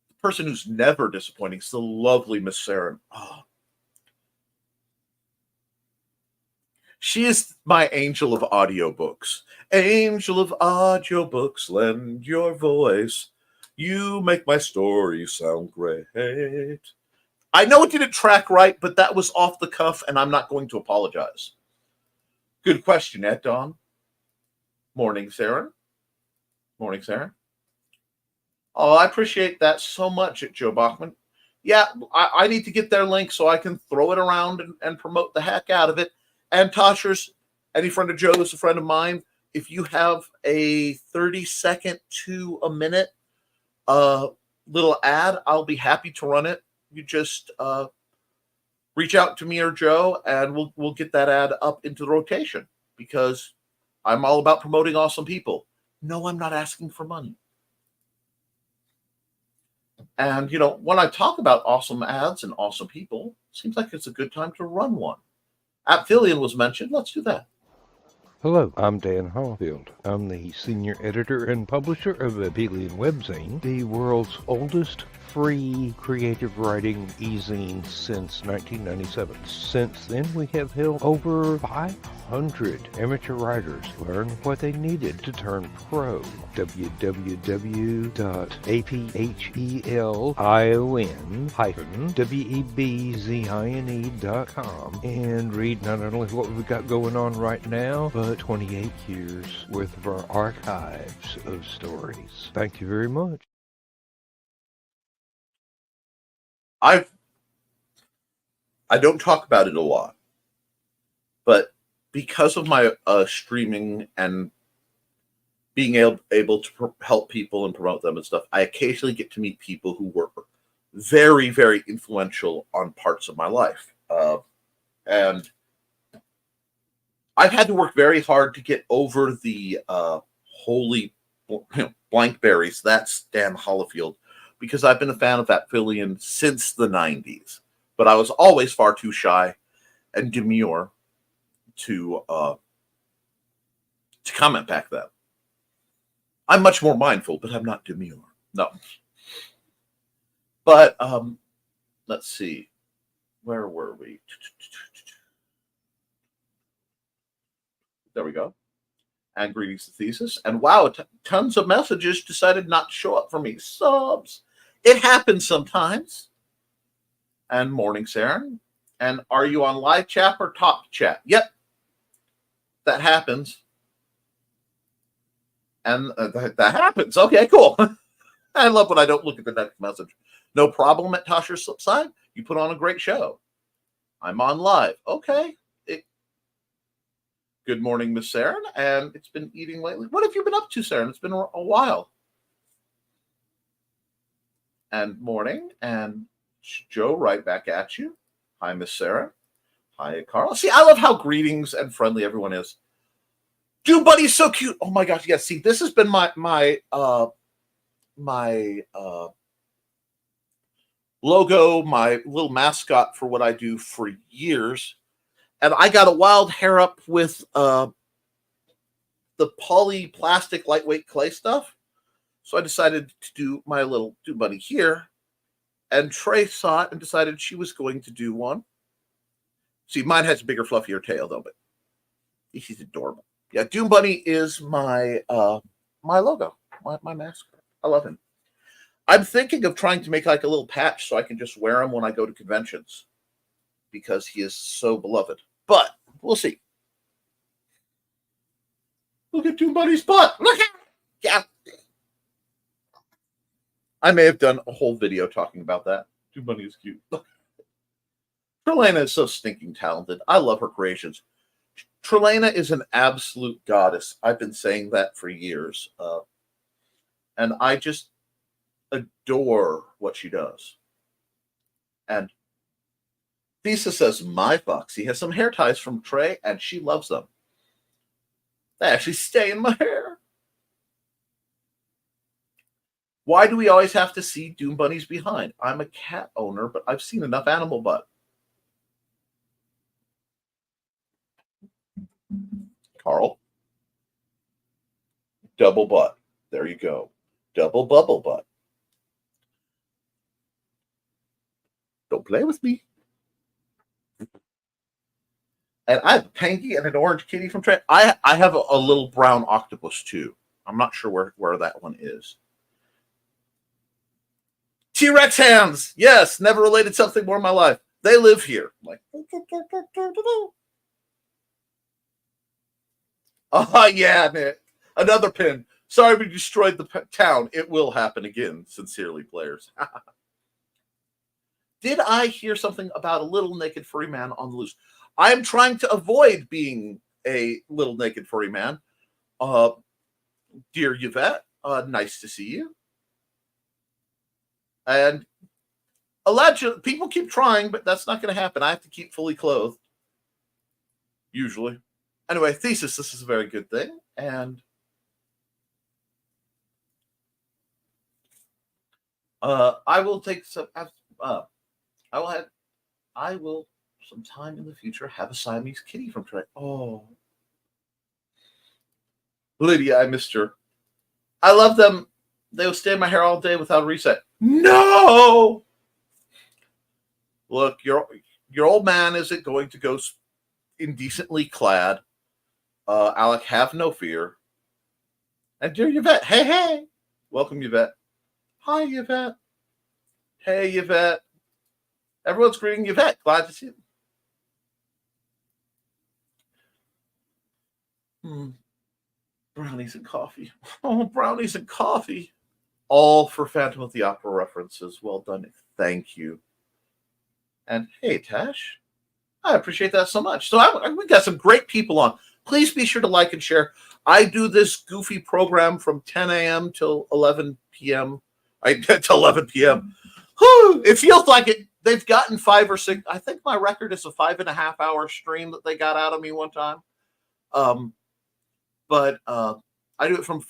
the person who's never disappointing is the lovely Miss Sarah. Oh. She is my angel of audiobooks. Angel of audiobooks, lend your voice. You make my story sound great. I know it didn't track right, but that was off the cuff, and I'm not going to apologize. Good question, Ed Dawn. Morning, Sarah. Morning, Sarah. Oh, I appreciate that so much, Joe Bachman. Yeah, I need to get their link so I can throw it around and promote the heck out of it. And Toshers, any friend of Joe is a friend of mine. If you have a 30-second to a minute little ad, I'll be happy to run it. You just reach out to me or Joe, and we'll get that ad up into the rotation because I'm all about promoting awesome people. No, I'm not asking for money. And, when I talk about awesome ads and awesome people, it seems like it's a good time to run one. Apphilion was mentioned. Let's do that. Hello, I'm Dan Hollifield. I'm the senior editor and publisher of Apphilion Webzine, the world's oldest free creative writing e-zine since 1997. Since then, we have helped over 500 amateur writers learn what they needed to turn pro. www.aphellion-webzine.com and read not only what we've got going on right now, but 28 years worth of our archives of stories. Thank you very much. I don't talk about it a lot, but because of my streaming and being able to help people and promote them and stuff, I occasionally get to meet people who were very, very influential on parts of my life. And I've had to work very hard to get over the holy blankberries. That's Dan Hollifield, because I've been a fan of Aphellion since the 90s. But I was always far too shy and demure to comment back then. I'm much more mindful, but I'm not demure. No. But let's see. Where were we? There we go. And greetings to Thesis. And wow, tons of messages decided not to show up for me. Subs. It happens sometimes. And morning, Saren. And are you on live chat or talk chat? Yep. That happens. And that happens. Okay, cool. I love when I don't look at the next message. No problem at Tasha's Slip Side. You put on a great show. I'm on live. Okay. Good morning, Miss Saren. And it's been eating lately. What have you been up to, Saren? It's been a while. And morning. And Joe, right back at you. Hi, Miss Saren. Hi, Carl. See, I love how greetings and friendly everyone is. Dude, buddy's so cute. Oh my gosh, yes. See, this has been my logo, my little mascot for what I do for years. And I got a wild hair up with the poly plastic lightweight clay stuff. So I decided to do my little Dude Buddy here. And Trey saw it and decided she was going to do one. See, mine has a bigger, fluffier tail, though, but he's adorable. Yeah, Doom Bunny is my my logo, my mascot. I love him. I'm thinking of trying to make like a little patch so I can just wear him when I go to conventions because he is so beloved. But we'll see. Look at Doom Bunny's butt. Look at it. Yeah. I may have done a whole video talking about that. Doom Bunny is cute. Trelana is so stinking talented. I love her creations. Trelana is an absolute goddess. I've been saying that for years. And I just adore what she does. And Lisa says, my Foxy has some hair ties from Trey, and she loves them. They actually stay in my hair. Why do we always have to see Doom Bunny's behind? I'm a cat owner, but I've seen enough animal butt. Carl. Double butt. There you go. Double bubble butt. Don't play with me. And I have a Panky and an orange kitty from Trey. I have a little brown octopus too. I'm not sure where that one is. T-Rex hands. Yes, never related something more in my life. They live here. Like, yeah, Nick. Another pin. Sorry we destroyed the town. It will happen again. Sincerely, players. Did I hear something about a little naked furry man on the loose? I am trying to avoid being a little naked furry man. Dear Yvette, nice to see you. And allegedly, people keep trying, but that's not going to happen. I have to keep fully clothed. Usually. Anyway, Thesis, this is a very good thing. And I will take some... I will sometime in the future have a Siamese kitty from Trey. Oh. Lydia, I missed her. I love them. They will stay in my hair all day without a reset. No! Look, your old man isn't going to go indecently clad. Alec, have no fear. And dear Yvette, hey. Welcome, Yvette. Hi, Yvette. Hey, Yvette. Everyone's greeting Yvette. Glad to see you. Brownies and coffee. Oh, brownies and coffee. All for Phantom of the Opera references. Well done. Thank you. And hey, Tash. I appreciate that so much. So we got some great people on. Please be sure to like and share. I do this goofy program from 10 a.m. till 11 p.m. Till 11 p.m. Whew, it feels like it. They've gotten 5 or 6. I think my record is a 5.5 hour stream that they got out of me one time. But I do it from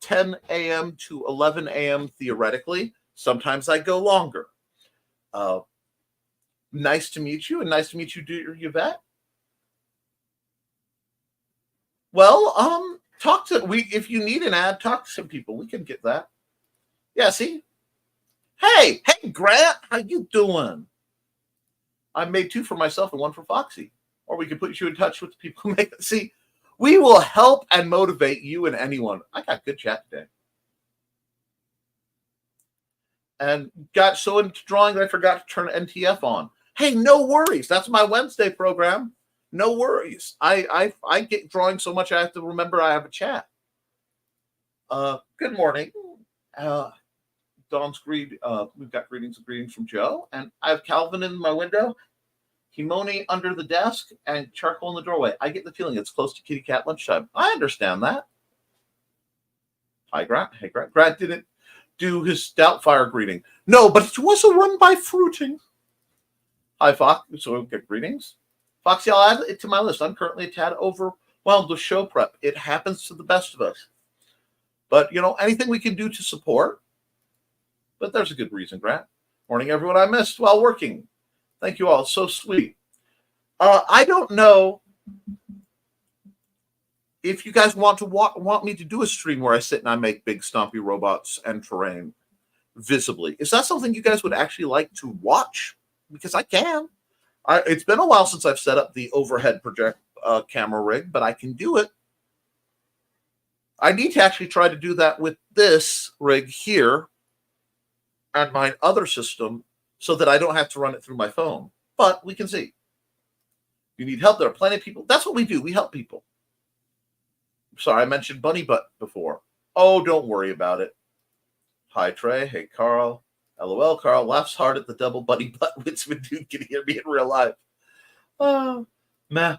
10 a.m. to 11 a.m. theoretically. Sometimes I go longer. Nice to meet you, and nice to meet you, dear Yvette. Well, if you need an ad, talk to some people. We can get that. Yeah, see? Hey, Grant, how you doing? I made 2 for myself and 1 for Foxy. Or we can put you in touch with the people who make it. See, we will help and motivate you and anyone. I got good chat today. And got so into drawing that I forgot to turn NTF on. Hey, no worries. That's my Wednesday program. No worries. I get drawing so much I have to remember I have a chat. Good morning. Dawn's we've got greetings from Joe. And I have Calvin in my window, Himoni under the desk, and charcoal in the doorway. I get the feeling it's close to kitty cat lunchtime. I understand that. Hi, Grant. Hey, Grant. Grant didn't do his Doubtfire greeting. No, but it was a run by fruiting. Hi, Fox. So we'll get greetings. Foxy, I'll add it to my list. I'm currently a tad overwhelmed with show prep. It happens to the best of us. But, anything we can do to support. But there's a good reason, Grant. Morning, everyone I missed while working. Thank you all. It's so sweet. I don't know if you guys want me to do a stream where I sit and I make big stompy robots and terrain visibly. Is that something you guys would actually like to watch? Because I can. It's been a while since I've set up the overhead project camera rig, but I can do it. I need to actually try to do that with this rig here and my other system so that I don't have to run it through my phone. But we can see. You need help? There are plenty of people. That's what we do. We help people. Sorry, I mentioned Bunny Butt before. Oh, don't worry about it. Hi, Trey. Hey, Carl. LOL, Carl laughs hard at the double Bunny Butt Witzman dude can hear me in real life. Oh, man.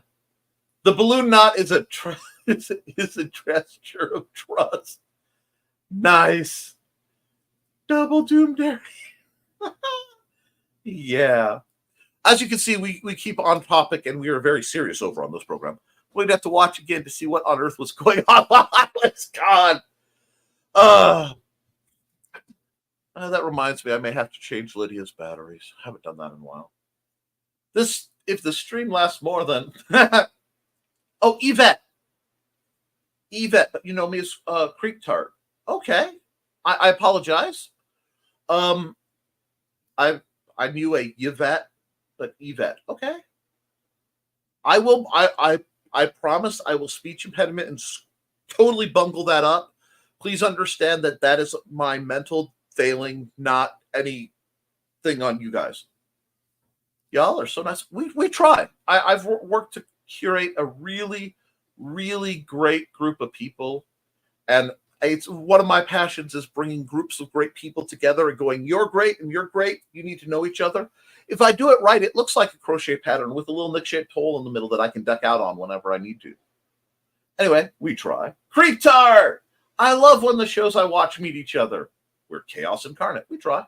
The balloon knot is a gesture of trust. Nice. Double Doom Dairy. Yeah. As you can see, we keep on topic, and we are very serious over on this program. We'd have to watch again to see what on earth was going on while I was gone. That reminds me, I may have to change Lydia's batteries. I haven't done that in a while. If the stream lasts more than... Oh, Yvette. Yvette, but you know me as Creek Tart. Okay. I apologize. I knew a Yvette, but Yvette. Okay. I will. I promise I will speech impediment and totally bungle that up. Please understand that is my mental failing, not anything on you guys. Y'all are so nice. We try. I've worked to curate a really, really great group of people, and it's one of my passions is bringing groups of great people together and going, you're great and you're great. You need to know each other. If I do it right, it looks like a crochet pattern with a little nick-shaped hole in the middle that I can duck out on whenever I need to. Anyway, we try. Creek Tart! I love when the shows I watch meet each other. We're chaos incarnate. We try.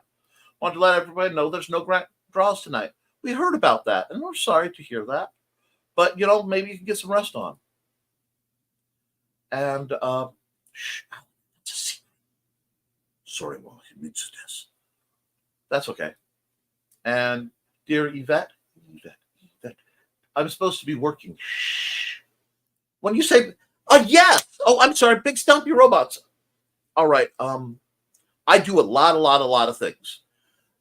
Want to let everybody know there's no grant draws tonight. We heard about that, and we're sorry to hear that. But, maybe you can get some rest on. And, shh, that's a secret. Sorry, well, he means this. That's okay. And, dear Yvette, I'm supposed to be working. Shh. When you say, yes. Oh, I'm sorry, big stumpy robots. All right. I do a lot of things,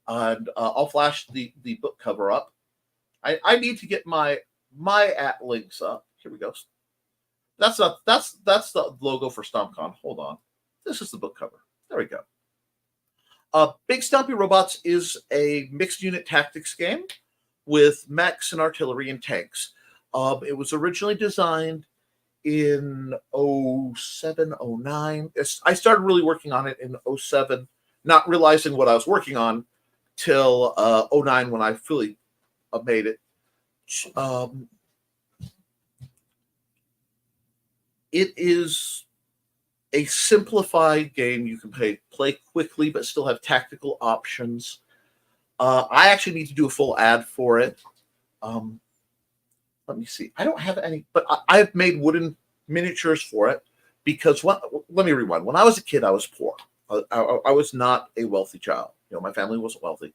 and I'll flash the book cover up. I need to get my at links up. Here we go. That's the logo for StompCon. Hold on. This is the book cover. There we go. Big Stumpy Robots is a mixed unit tactics game with mechs and artillery and tanks. It was originally designed in 07, 09. I started really working on it in 07, not realizing what I was working on till 09 when I fully made it. It is a simplified game. You can play quickly, but still have tactical options. I actually need to do a full ad for it. Let me see. I don't have any, but I've made wooden miniatures for it because let me rewind. When I was a kid, I was poor. I was not a wealthy child. My family wasn't wealthy.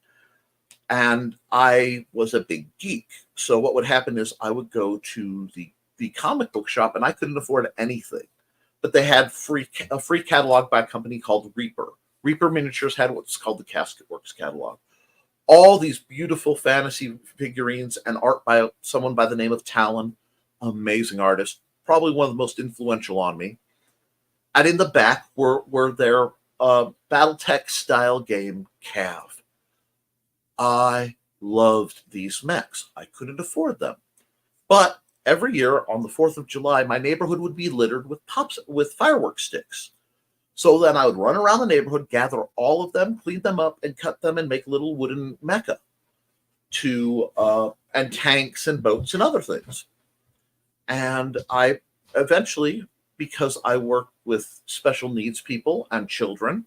And I was a big geek. So what would happen is I would go to the comic book shop, and I couldn't afford anything. But they had a free catalog by a company called Reaper. Reaper Miniatures had what's called the Casket Works catalog. All these beautiful fantasy figurines and art by someone by the name of Talon, amazing artist, probably one of the most influential on me. And in the back were their BattleTech style game, Cav. I loved these mechs. I couldn't afford them. But every year on the 4th of July, my neighborhood would be littered with fireworks sticks. So then I would run around the neighborhood, gather all of them, clean them up, and cut them and make little wooden mecha and tanks and boats and other things. And I eventually, because I work with special needs people and children,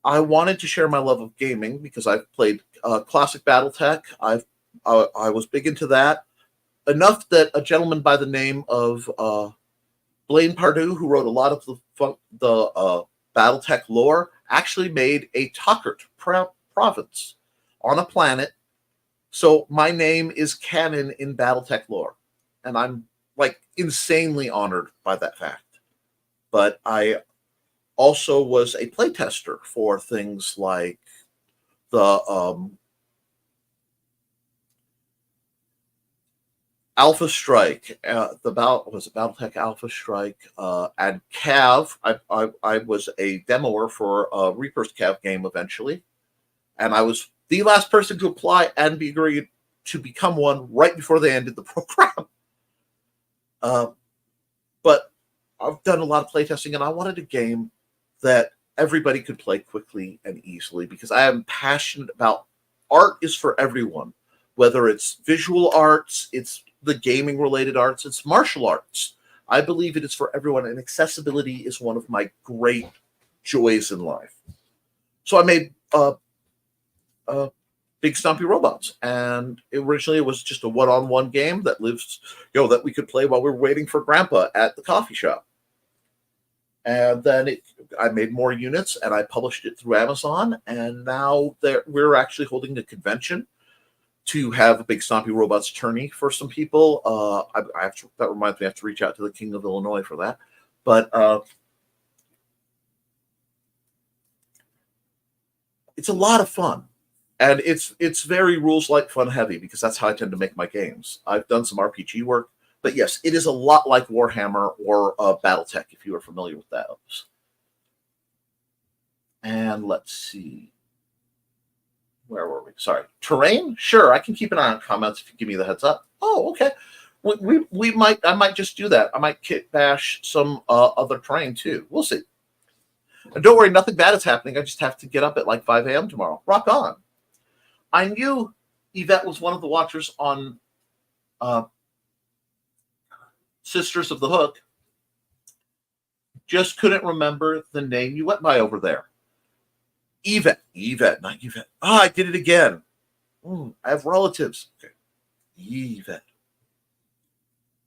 I wanted to share my love of gaming because I've played classic BattleTech. I was big into that. Enough that a gentleman by the name of Blaine Pardue, who wrote a lot of the BattleTech lore, actually made a Tockert province on a planet. So my name is canon in BattleTech lore. And I'm insanely honored by that fact. But I also was a playtester for things like the Alpha Strike, BattleTech Alpha Strike, and Cav. I was a demoer for Reaper's Cav game eventually, and I was the last person to apply and be agreed to become one right before they ended the program. But I've done a lot of playtesting, and I wanted a game that everybody could play quickly and easily because I am passionate about art is for everyone, whether it's visual arts, it's the gaming related arts, it's martial arts. I believe it is for everyone, and accessibility is one of my great joys in life. So I made Big Stumpy Robots, and originally it was just a one-on-one game that that we could play while we were waiting for Grandpa at the coffee shop. And then I made more units, and I published it through Amazon, and now we're actually holding a convention to have a Big Stompy Robots tourney for some people. That reminds me, I have to reach out to the King of Illinois for that. But it's a lot of fun. And it's very rules-like fun heavy because that's how I tend to make my games. I've done some RPG work. But yes, it is a lot like Warhammer or BattleTech, if you are familiar with those. And let's see. Where were we? Sorry. Terrain? Sure, I can keep an eye on comments if you give me the heads up. Oh, okay. I might just do that. I might kit bash some other terrain too. We'll see. And don't worry, nothing bad is happening. I just have to get up at 5 a.m. tomorrow. Rock on. I knew Yvette was one of the watchers on Sisters of the Hook. Just couldn't remember the name you went by over there. Yvette, not Yvette. I did it again. I have relatives. Okay. Yvette.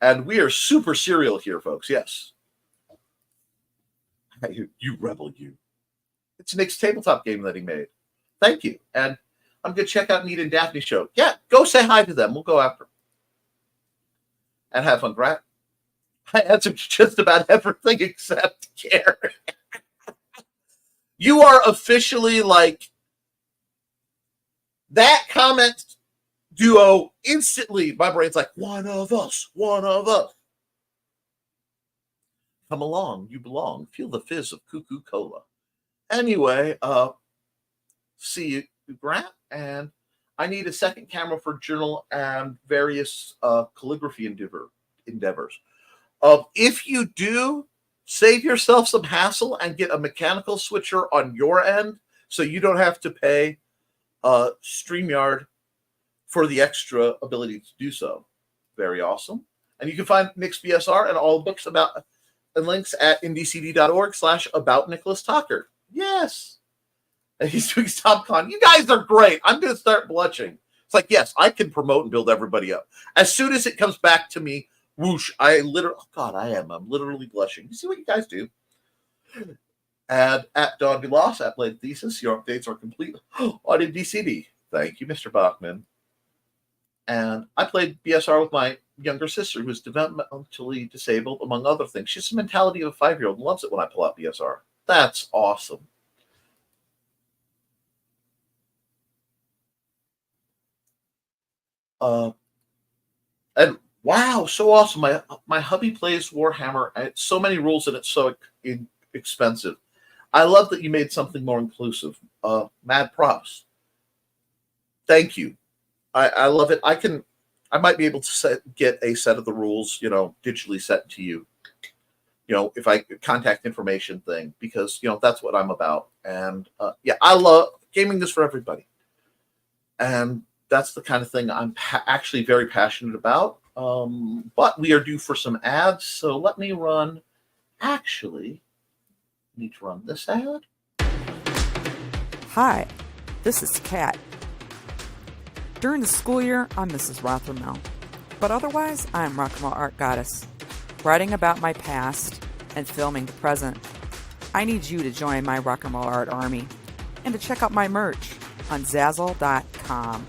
And we are super serial here, folks. Yes. You rebel, you. It's Nick's tabletop game that he made. Thank you. And I'm going to check out Nita and Daphne's show. Yeah, go say hi to them. We'll go after them. And have fun, Grat. I answered just about everything except Karen. You are officially like that comment duo. Instantly, my brain's like, one of us, one of us. Come along, you belong. Feel the fizz of Cuckoo Cola. Anyway, see you, Grant, and I need a second camera for journal and various calligraphy endeavors. If you do, save yourself some hassle and get a mechanical switcher on your end so you don't have to pay StreamYard for the extra ability to do so. Very awesome. And you can find Nick's BSR and all the books about and links at ndcd.org/about Nicholas Tockert. Yes. And he's doing StopCon. You guys are great. I'm going to start blushing. It's like, yes, I can promote and build everybody up. As soon as it comes back to me, whoosh, I'm literally blushing. You see what you guys do? And at Doggy Loss, at Blade Thesis, your updates are complete on MDCD. Thank you, Mr. Bachman. And I played BSR with my younger sister, who's developmentally disabled, among other things. She has the mentality of a 5-year-old and loves it when I pull out BSR. That's awesome. And wow, so awesome. My hubby plays Warhammer. It's so many rules and it's so expensive. I love that you made something more inclusive. Mad props. Thank you. I love it. I might be able to get a set of the rules, digitally set to you. If I contact information thing, because that's what I'm about. And I love gaming is for everybody. And that's the kind of thing I'm actually very passionate about. But we are due for some ads, so let me run. Actually, I need to run this ad. Hi, this is Kat. During the school year, I'm Mrs. Rothermel, but otherwise, I'm Rock and Roll Art Goddess, writing about my past and filming the present. I need you to join my Rock and Roll Art army and to check out my merch on Zazzle.com.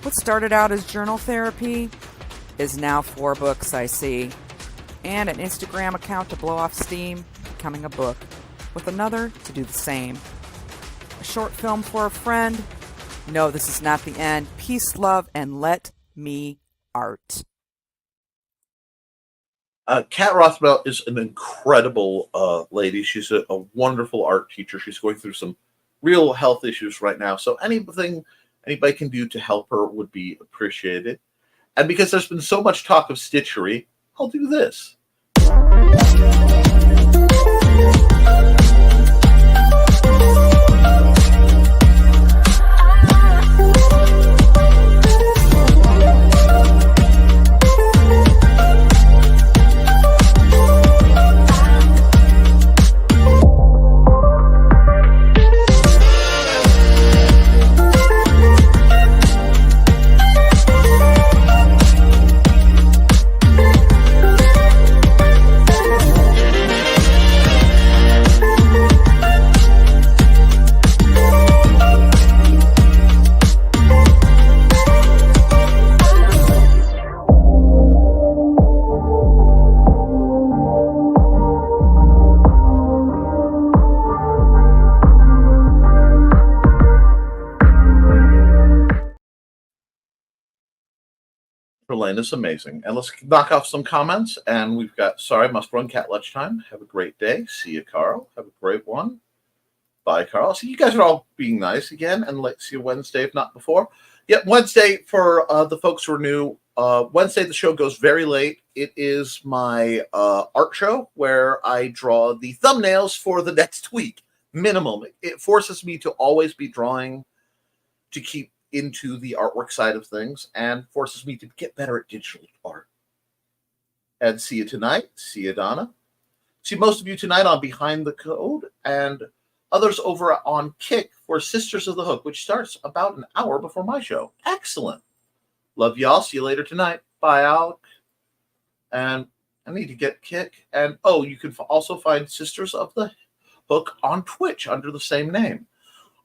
What started out as journal therapy is now 4 books, I see, and an Instagram account to blow off steam, becoming a book, with another to do the same. A short film for a friend. No, this is not the end. Peace, love, and let me art. Kat Rothbell is an incredible lady. She's a wonderful art teacher. She's going through some real health issues right now. So anything anybody can do to help her would be appreciated. And because there's been so much talk of stitchery, I'll do this. Is amazing. And let's knock off some comments. And we've got, sorry, must run cat lunchtime. Have a great day. See you, Carl. Have a great one. Bye, Carl. See, you guys are all being nice again. And let's see you Wednesday, if not before. Yep, Wednesday for the folks who are new. Wednesday, the show goes very late. It is my art show where I draw the thumbnails for the next week. Minimum. It forces me to always be drawing to keep into the artwork side of things and forces me to get better at digital art. And see you tonight. See you, Donna. See most of you tonight on Behind the Code and others over on Kick for Sisters of the Hook, which starts about an hour before my show. Excellent. Love y'all. See you later tonight. Bye, Alec. And I need to get Kick. And, you can also find Sisters of the Hook on Twitch under the same name.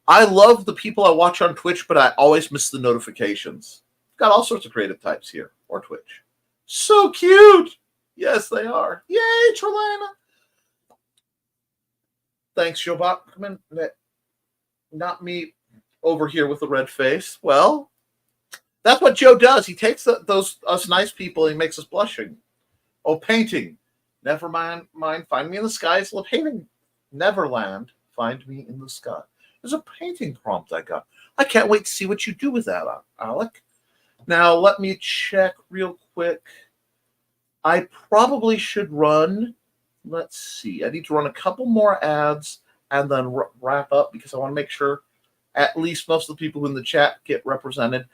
I love the people I watch on Twitch, but I always miss the notifications. Got all sorts of creative types here, or Twitch. So cute! Yes, they are. Yay, Trelana. Thanks, Shobot. Come in. Not me over here with the red face. Well, that's what Joe does. He takes those us nice people and he makes us blushing. Oh, painting. Never mind. Find me in the sky. It's a painting. Neverland. Find me in the sky. There's a painting prompt I got. I can't wait to see what you do with that, Alec. Now, let me check real quick. I probably should run. Let's see. I need to run a couple more ads and then wrap up because I want to make sure at least most of the people in the chat get represented.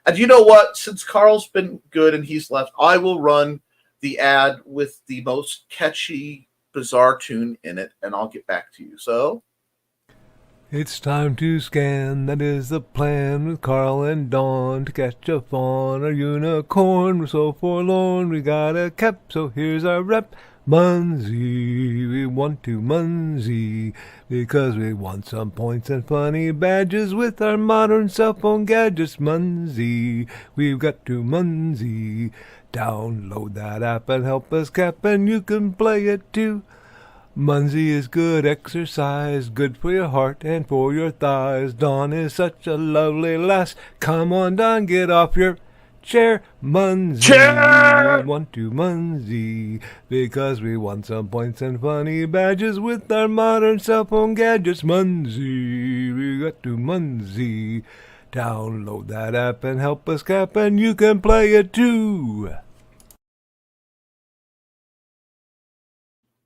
And you know what? Since Carl's been good and he's left, I will run the ad with the most catchy, bizarre tune in it, and I'll get back to you. So, It's time to scan, that is the plan, with Carl and Dawn to catch a fawn or unicorn. We're so forlorn, we got a Koepp, so here's our rep. Munsey, we want to Munsey, because we want some points and funny badges with our modern cell phone gadgets. Munsey, we've got to Munsey. Download that app and help us Koepp, and you can play it too. Munsey is good exercise, good for your heart and for your thighs. Dawn is such a lovely lass. Come on, Dawn, get off your chair. Munsey, Chair! we want to Munsey, because we want some points and funny badges with our modern cell phone gadgets. Munsey, we got to Munsey. Download that app and help us Koepp, and you can play it too.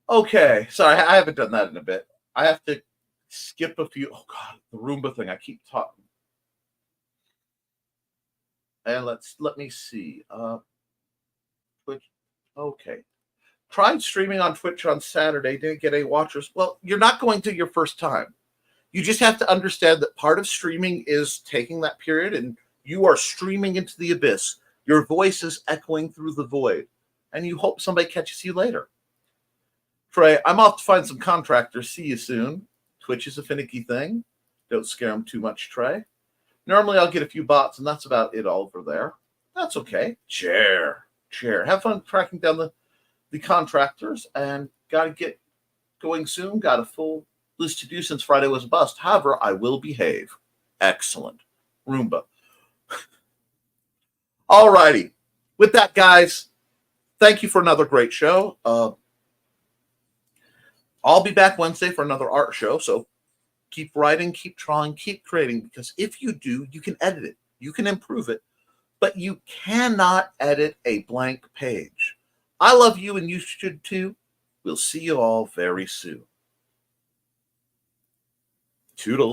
okay. Sorry, I haven't done that in a bit. I have to skip a few. Oh, God, the Roomba thing. I keep talking. And let me see. Twitch. Okay. Tried streaming on Twitch on Saturday. Didn't get any watchers. Well, you're not going to your first time. You just have to understand that part of streaming is taking that period and you are streaming into the abyss. Your voice is echoing through the void. And you hope somebody catches you later. Trey, I'm off to find some contractors. See you soon. Twitch is a finicky thing. Don't scare them too much, Trey. Normally I'll get a few bots, and that's about it over there. That's okay. Chair. Have fun tracking down the contractors, and got to get going soon. Got a full list to do since Friday was a bust. However, I will behave. Excellent. Roomba. All righty. With that, guys, thank you for another great show. I'll be back Wednesday for another art show, so keep writing, keep drawing, keep creating, because if you do, you can edit it. You can improve it, but you cannot edit a blank page. I love you, and you should too. We'll see you all very soon. Toodles.